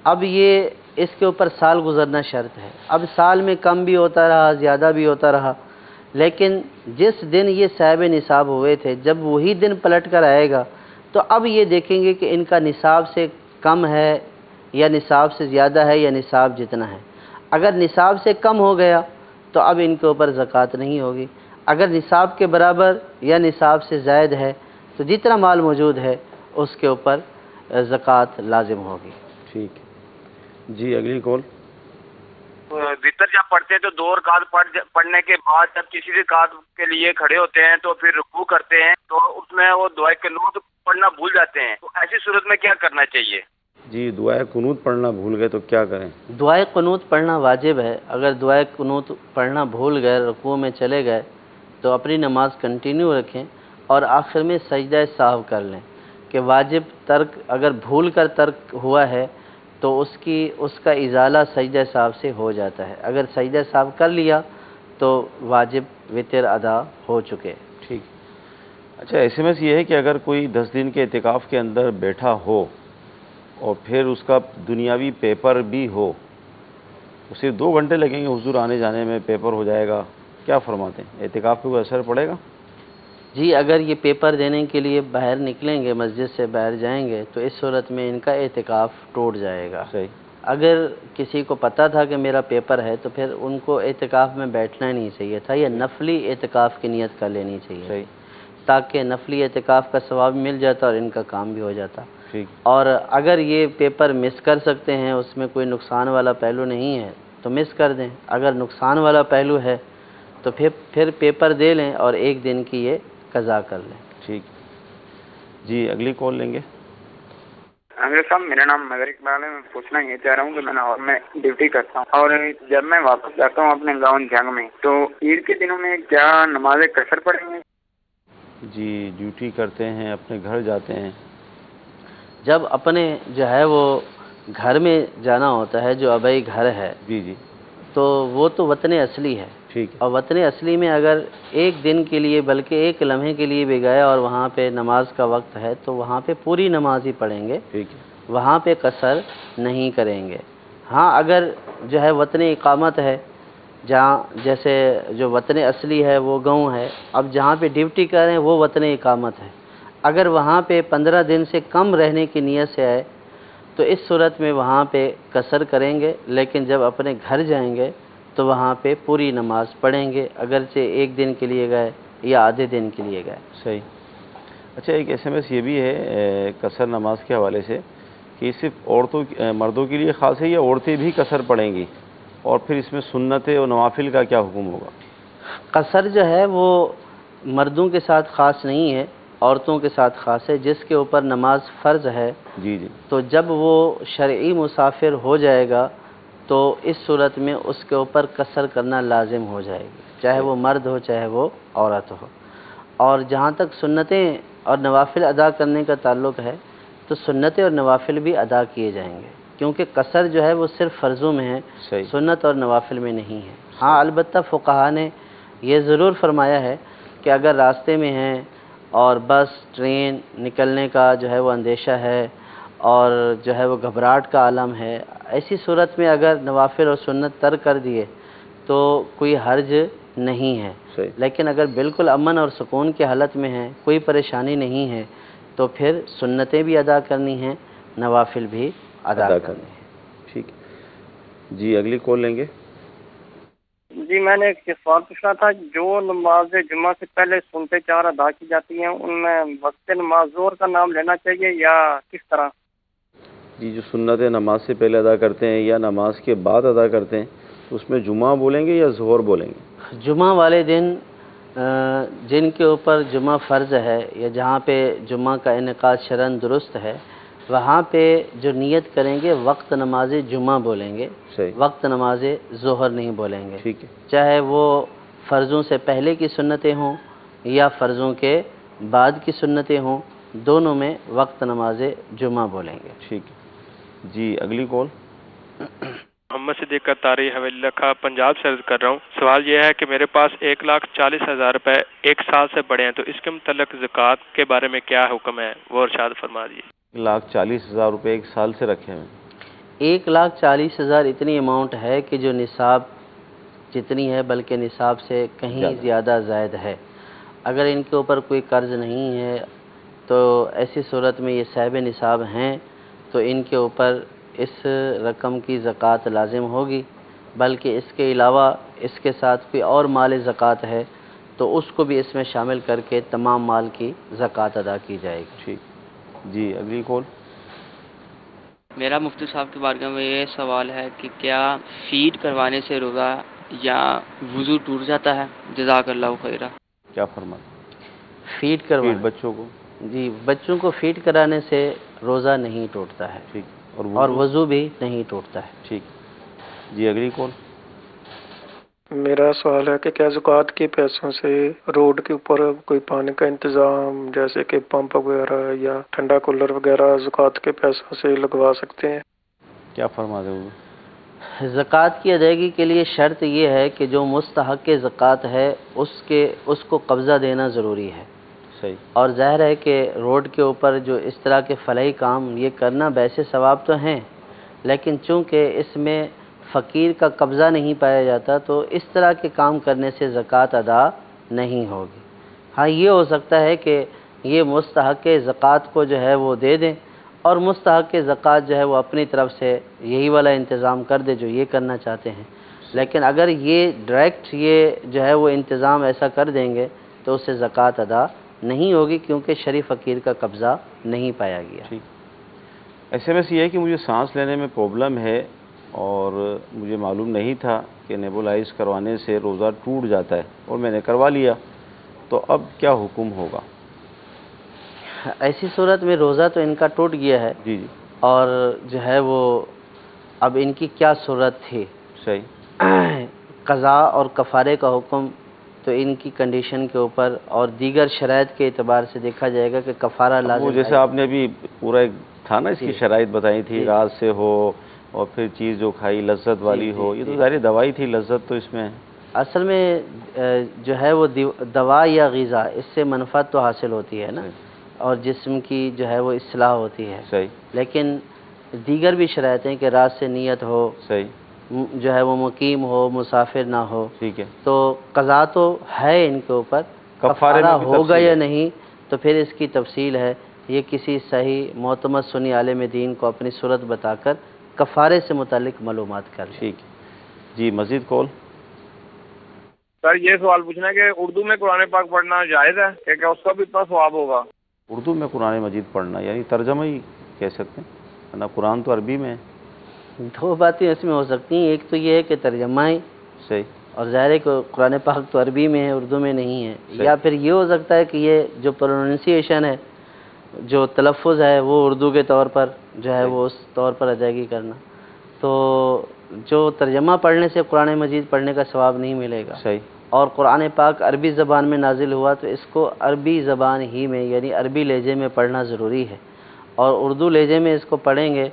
اب یہ اس کے اوپر سال گزرنا شرط ہے، اب سال میں کم بھی ہوتا رہا زیادہ بھی ہوتا رہا، لیکن جس دن یہ صاحب نصاب ہوئے تھے جب وہی دن پلٹ کر آئے گا تو اب یہ دیکھیں گے کہ ان کا نصاب سے کم ہے یا نصاب سے زیادہ ہے یا نصاب جتنا ہے۔ اگر نصاب سے کم ہو گیا تو اب ان کے اوپر زکوٰۃ نہیں ہوگی، اگر نصاب کے برابر یا نصاب سے زائد ہے تو جتنا مال موجود ہے اس کے اوپر زکوٰۃ لازم ہوگی۔ ٹھیک ہے جی، اگلی کال۔ وطر جب پڑھتے ہیں تو 2 رکعت پڑھنے کے بعد جب کسی رکعت کے لیے کھڑے ہوتے ہیں تو پھر رکوع کرتے ہیں تو اس میں وہ دعائے قنوت پڑھنا بھول جاتے ہیں، تو ایسی صورت میں کیا کرنا چاہیے؟ جی، دعائے قنوت پڑھنا بھول گئے تو کیا کریں؟ دعائے قنوت پڑھنا واجب ہے، اگر دعائے قنوت پڑھنا بھول گئے رکوع میں چلے گئے تو اپنی نماز کنٹینیو رکھیں اور آخر میں سجدہ سہو کر لیں کہ واجب ترک اگر بھول کر ترک ہوا ہے تو اس کا ازالہ سجدہ سہو سے ہو جاتا ہے، اگر سجدہ سہو کر لیا تو واجب وطر ادا ہو چکے۔ ٹھیک۔ اچھا، SMS یہ ہے کہ اگر کوئی 10 دن کے اعتکاف کے اندر بیٹھا ہو اور پھر اس کا دنیاوی پیپر بھی ہو، اسے 2 گھنٹے لگیں گے حضور آنے جانے میں، پیپر ہو جائے گا، کیا فرماتے ہیں؟ اعتکاف پہ کوئی اثر پڑے گا؟ جی، اگر یہ پیپر دینے کے لیے باہر نکلیں گے، مسجد سے باہر جائیں گے تو اس صورت میں ان کا اعتکاف ٹوٹ جائے گا۔ صحیح۔ اگر کسی کو پتہ تھا کہ میرا پیپر ہے تو پھر ان کو اعتکاف میں بیٹھنا نہیں چاہیے تھا، یا نفلی اعتکاف کی نیت کر لینی چاہیے، صحیح، تاکہ نفلی اعتکاف کا ثواب مل جاتا اور ان کا کام بھی ہو جاتا۔ ٹھیک۔ اور اگر یہ پیپر مس کر سکتے ہیں، اس میں کوئی نقصان والا پہلو نہیں ہے تو مس کر دیں، اگر نقصان والا پہلو ہے تو پھر پیپر دے لیں اور 1 دن کی یہ قضا کر لیں۔ ٹھیک جی، اگلی کال لیں گے۔ امیر صاحب، میرا نام مظہر اقبال ہے، میں پوچھنا یہ چاہ رہا ہوں کہ میں لاہور میں ڈیوٹی کرتا ہوں اور جب میں واپس جاتا ہوں اپنے گاؤں جنگ میں تو عید کے دنوں میں کیا نماز قصر پڑھیں گے؟ جی، ڈیوٹی کرتے ہیں، اپنے گھر جاتے ہیں، جب اپنے جو ہے وہ گھر میں جانا ہوتا ہے جو آبائی گھر ہے، جی جی، تو وہ تو وطن اصلی ہے، ٹھیک ہے. اور وطن اصلی میں اگر ایک دن کے لیے بلکہ ایک لمحے کے لیے بھی گئے اور وہاں پہ نماز کا وقت ہے تو وہاں پہ پوری نماز ہی پڑھیں گے، ٹھیک ہے. وہاں پہ قصر نہیں کریں گے. ہاں اگر جو ہے وطن اقامت ہے، جہاں جیسے جو وطن اصلی ہے وہ گاؤں ہے، اب جہاں پہ ڈیوٹی کر رہے ہیں وہ وطن اقامت ہے، اگر وہاں پہ 15 دن سے کم رہنے کی نیت سے آئے تو اس صورت میں وہاں پہ قصر کریں گے، لیکن جب اپنے گھر جائیں گے تو وہاں پہ پوری نماز پڑھیں گے، اگرچہ ایک دن کے لیے گئے یا آدھے دن کے لیے گئے. صحیح. اچھا ایک SMS یہ بھی ہے قصر نماز کے حوالے سے کہ صرف مردوں کے لیے خاص ہے یا عورتیں بھی قصر پڑھیں گی، اور پھر اس میں سنت اور نوافل کا کیا حکم ہوگا؟ قصر جو ہے وہ مردوں کے ساتھ خاص نہیں ہے، عورتوں کے ساتھ خاص ہے. جس کے اوپر نماز فرض ہے جی جی. تو جب وہ شرعی مسافر ہو جائے گا تو اس صورت میں اس کے اوپر قصر کرنا لازم ہو جائے گی، چاہے وہ مرد ہو چاہے وہ عورت ہو. اور جہاں تک سنتیں اور نوافل ادا کرنے کا تعلق ہے تو سنتیں اور نوافل بھی ادا کیے جائیں گے، کیونکہ قصر جو ہے وہ صرف فرضوں میں ہے، صحیح. سنت اور نوافل میں نہیں ہے. ہاں البتہ فقہا نے یہ ضرور فرمایا ہے کہ اگر راستے میں ہیں اور بس ٹرین نکلنے کا جو ہے وہ اندیشہ ہے اور جو ہے وہ گھبراہٹ کا عالم ہے، ایسی صورت میں اگر نوافل اور سنت ترک کر دیے تو کوئی حرج نہیں ہے. صحیح. لیکن اگر بالکل امن اور سکون کی حالت میں ہیں، کوئی پریشانی نہیں ہے، تو پھر سنتیں بھی ادا کرنی ہیں، نوافل بھی ادا کرنی ہیں. ٹھیک. جی اگلی کال لیں گے. جی میں نے ایک سوال پوچھنا تھا، جو نماز جمعہ سے پہلے سنتے 4 ادا کی جاتی ہیں ان میں وقت نماز ظہر کا نام لینا چاہیے یا کس طرح؟ جی جو سنت نماز سے پہلے ادا کرتے ہیں یا نماز کے بعد ادا کرتے ہیں تو اس میں جمعہ بولیں گے یا ظہر بولیں گے؟ جمعہ والے دن جن کے اوپر جمعہ فرض ہے یا جہاں پہ جمعہ کا انعقاد شرعاً درست ہے وہاں پہ جو نیت کریں گے وقت نماز جمعہ بولیں گے، صحیح. وقت نماز ظہر نہیں بولیں گے. ٹھیک ہے. چاہے وہ فرضوں سے پہلے کی سنتیں ہوں یا فرضوں کے بعد کی سنتیں ہوں، دونوں میں وقت نماز جمعہ بولیں گے. ٹھیک ہے. جی اگلی کال. محمد صدیق کا طاری حویلی لکھا پنجاب سے عرض کر رہا ہوں. سوال یہ ہے کہ میرے پاس 1,40,000 روپے ایک سال سے بڑے ہیں تو اس کے متعلق زکوٰۃ کے بارے میں کیا حکم ہے وہ ارشاد فرما دیجیے. 1,40,000 روپے ایک سال سے رکھے ہیں. 1,40,000 اتنی اماؤنٹ ہے کہ جو نصاب جتنی ہے بلکہ نصاب سے کہیں زیادہ زائد ہے. اگر ان کے اوپر کوئی قرض نہیں ہے تو ایسی صورت میں یہ صاحب نصاب ہیں تو ان کے اوپر اس رقم کی زکوٰۃ لازم ہوگی، بلکہ اس کے علاوہ اس کے ساتھ کوئی اور مال زکوٰۃ ہے تو اس کو بھی اس میں شامل کر کے تمام مال کی زکوٰۃ ادا کی جائے گی. ٹھیک. جی اگلی کال. میرا مفتی صاحب کے بارے میں یہ سوال ہے کہ کیا فیڈ کروانے سے روزہ یا وضو ٹوٹ جاتا ہے؟ جزاک اللہ خیرہ. کیا فرمائیں؟ فیڈ کروانے بچوں کو؟ جی بچوں کو فیڈ کرانے سے روزہ نہیں ٹوٹتا ہے. ٹھیک. اور وضو بھی نہیں ٹوٹتا ہے. ٹھیک. جی اگلی کال. میرا سوال ہے کہ کیا زکوٰۃ کے پیسوں سے روڈ کے اوپر کوئی پانی کا انتظام جیسے کہ پمپ وغیرہ یا ٹھنڈا کولر وغیرہ زکوٰۃ کے پیسوں سے لگوا سکتے ہیں؟ کیا فرما دے وہ؟ زکوٰۃ کی ادائیگی کے لیے شرط یہ ہے کہ جو مستحق زکوٰۃ ہے اس کو قبضہ دینا ضروری ہے. صحیح. اور ظاہر ہے کہ روڈ کے اوپر جو اس طرح کے فلاحی کام یہ کرنا ویسے ثواب تو ہیں، لیکن چونکہ اس میں فقیر کا قبضہ نہیں پایا جاتا تو اس طرح کے کام کرنے سے زکوٰۃ ادا نہیں ہوگی. ہاں یہ ہو سکتا ہے کہ یہ مستحق زکوٰۃ کو جو ہے وہ دے دیں اور مستحق زکوٰۃ جو ہے وہ اپنی طرف سے یہی والا انتظام کر دے جو یہ کرنا چاہتے ہیں. لیکن اگر یہ ڈائریکٹ یہ جو ہے وہ انتظام ایسا کر دیں گے تو اس سے زکوٰۃ ادا نہیں ہوگی کیونکہ شریف فقیر کا قبضہ نہیں پایا گیا. ٹھیک. SMS یہ ہے کہ مجھے سانس لینے میں پرابلم ہے اور مجھے معلوم نہیں تھا کہ نیبولائز کروانے سے روزہ ٹوٹ جاتا ہے اور میں نے کروا لیا تو اب کیا حکم ہوگا؟ ایسی صورت میں روزہ تو ان کا ٹوٹ گیا ہے. جی جی. اور جو ہے وہ اب ان کی کیا صورت تھی؟ صحیح. قضا اور کفارے کا حکم تو ان کی کنڈیشن کے اوپر اور دیگر شرائط کے اعتبار سے دیکھا جائے گا کہ کفارہ لازم. وہ جیسے آپ نے ابھی پورا ایک تھا نا اس کی شرائط بتائی تھی، رات سے ہو اور پھر چیز جو کھائی لذت والی ہو، یہ تو ظاہر دوائی تھی، لذت تو اس میں اصل میں جو ہے وہ دوا یا غذا اس سے منفعت تو حاصل ہوتی ہے نا، اور جسم کی جو ہے وہ اصلاح ہوتی ہے، صحیح، لیکن دیگر بھی شرائط ہیں کہ رات سے نیت ہو، صحیح، جو ہے وہ مقیم ہو، مسافر نہ ہو، ٹھیک ہے، تو قضا تو ہے ان کے اوپر، کفارے میں کفارہ بھی ہوگا تفصیل یا ہے۔ نہیں تو پھر اس کی تفصیل ہے، یہ کسی صحیح معتمد سنی عالم دین کو اپنی صورت بتا کر کفارے سے متعلق معلومات کر لیں۔ ٹھیک ہے جی، مزید کال۔ سر یہ سوال پوچھنا ہے کہ اردو میں قرآن پاک پڑھنا جائز ہے کہ کیا اس کا بھی اتنا ثواب ہوگا؟ اردو میں قرآن مجید پڑھنا یعنی ترجمہ ہی کہہ سکتے ہیں، ورنہ قرآن تو عربی میں ہے۔ دو باتیں اس میں ہو سکتی ہیں، ایک تو یہ ہے کہ ترجمہ ہی، صحیح، اور ظاہر ہے کہ قرآن پاک تو عربی میں ہے، اردو میں نہیں ہے، صحیح، یا پھر یہ ہو سکتا ہے کہ یہ جو پروننسیشن ہے، جو تلفظ ہے وہ اردو کے طور پر جو ہے وہ اس طور پر ادائیگی کرنا، تو جو ترجمہ پڑھنے سے قرآن مجید پڑھنے کا ثواب نہیں ملے گا، صحیح، اور قرآن پاک عربی زبان میں نازل ہوا تو اس کو عربی زبان ہی میں یعنی عربی لہجے میں پڑھنا ضروری ہے، اور اردو لہجے میں اس کو پڑھیں گے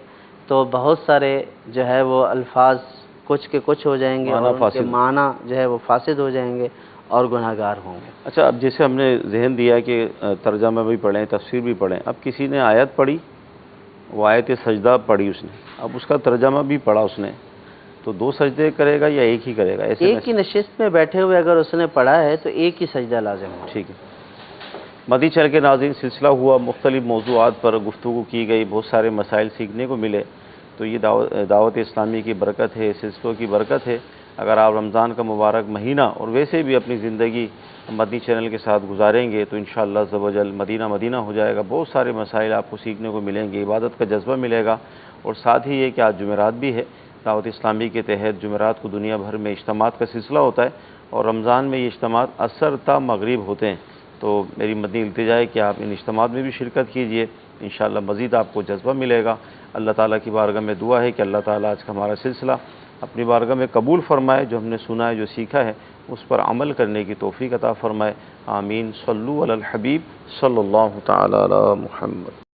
تو بہت سارے جو ہے وہ الفاظ کچھ کے کچھ ہو جائیں گے، معنی اور ان کے فاسد، معنی جو ہے وہ فاسد ہو جائیں گے اور گناہ گار ہوں گے۔ اچھا، اب جیسے ہم نے ذہن دیا کہ ترجمہ بھی پڑھیں، تفسیر بھی پڑھیں، اب کسی نے آیت پڑھی، وہ آیت سجدہ پڑھی اس نے، اب اس کا ترجمہ بھی پڑھا اس نے، تو دو سجدے کرے گا یا ایک ہی کرے گا؟ ایسے ایک ہی نشست میں بیٹھے ہوئے اگر اس نے پڑھا ہے تو ایک ہی سجدہ لازم ہے۔ ٹھیک ہے۔ مدی چل کے ناظرین، سلسلہ ہوا، مختلف موضوعات پر گفتگو کی گئی، بہت سارے مسائل سیکھنے کو ملے، تو یہ دعوت اسلامی کی برکت ہے، سلسلوں کی برکت ہے۔ اگر آپ رمضان کا مبارک مہینہ اور ویسے بھی اپنی زندگی مدنی چینل کے ساتھ گزاریں گے تو انشاءاللہ عز و جل مدینہ مدینہ ہو جائے گا، بہت سارے مسائل آپ کو سیکھنے کو ملیں گے، عبادت کا جذبہ ملے گا، اور ساتھ ہی یہ کہ آج جمعرات بھی ہے، دعوت اسلامی کے تحت جمعرات کو دنیا بھر میں اجتماعات کا سلسلہ ہوتا ہے، اور رمضان میں یہ اجتماعات عصر تا مغرب ہوتے ہیں، تو میری مدنی التجا ہے کہ آپ ان اجتماعات میں بھی شرکت کیجئے، انشاءاللہ مزید آپ کو جذبہ ملے گا۔ اللہ تعالیٰ کی بارگاہ میں دعا ہے کہ اللہ تعالیٰ آج کا ہمارا سلسلہ اپنی بارگاہ میں قبول فرمائے، جو ہم نے سنا ہے، جو سیکھا ہے، اس پر عمل کرنے کی توفیق عطا فرمائے۔ آمین۔ صلو علی الحبیب صلی اللہ تعالی علی محمد۔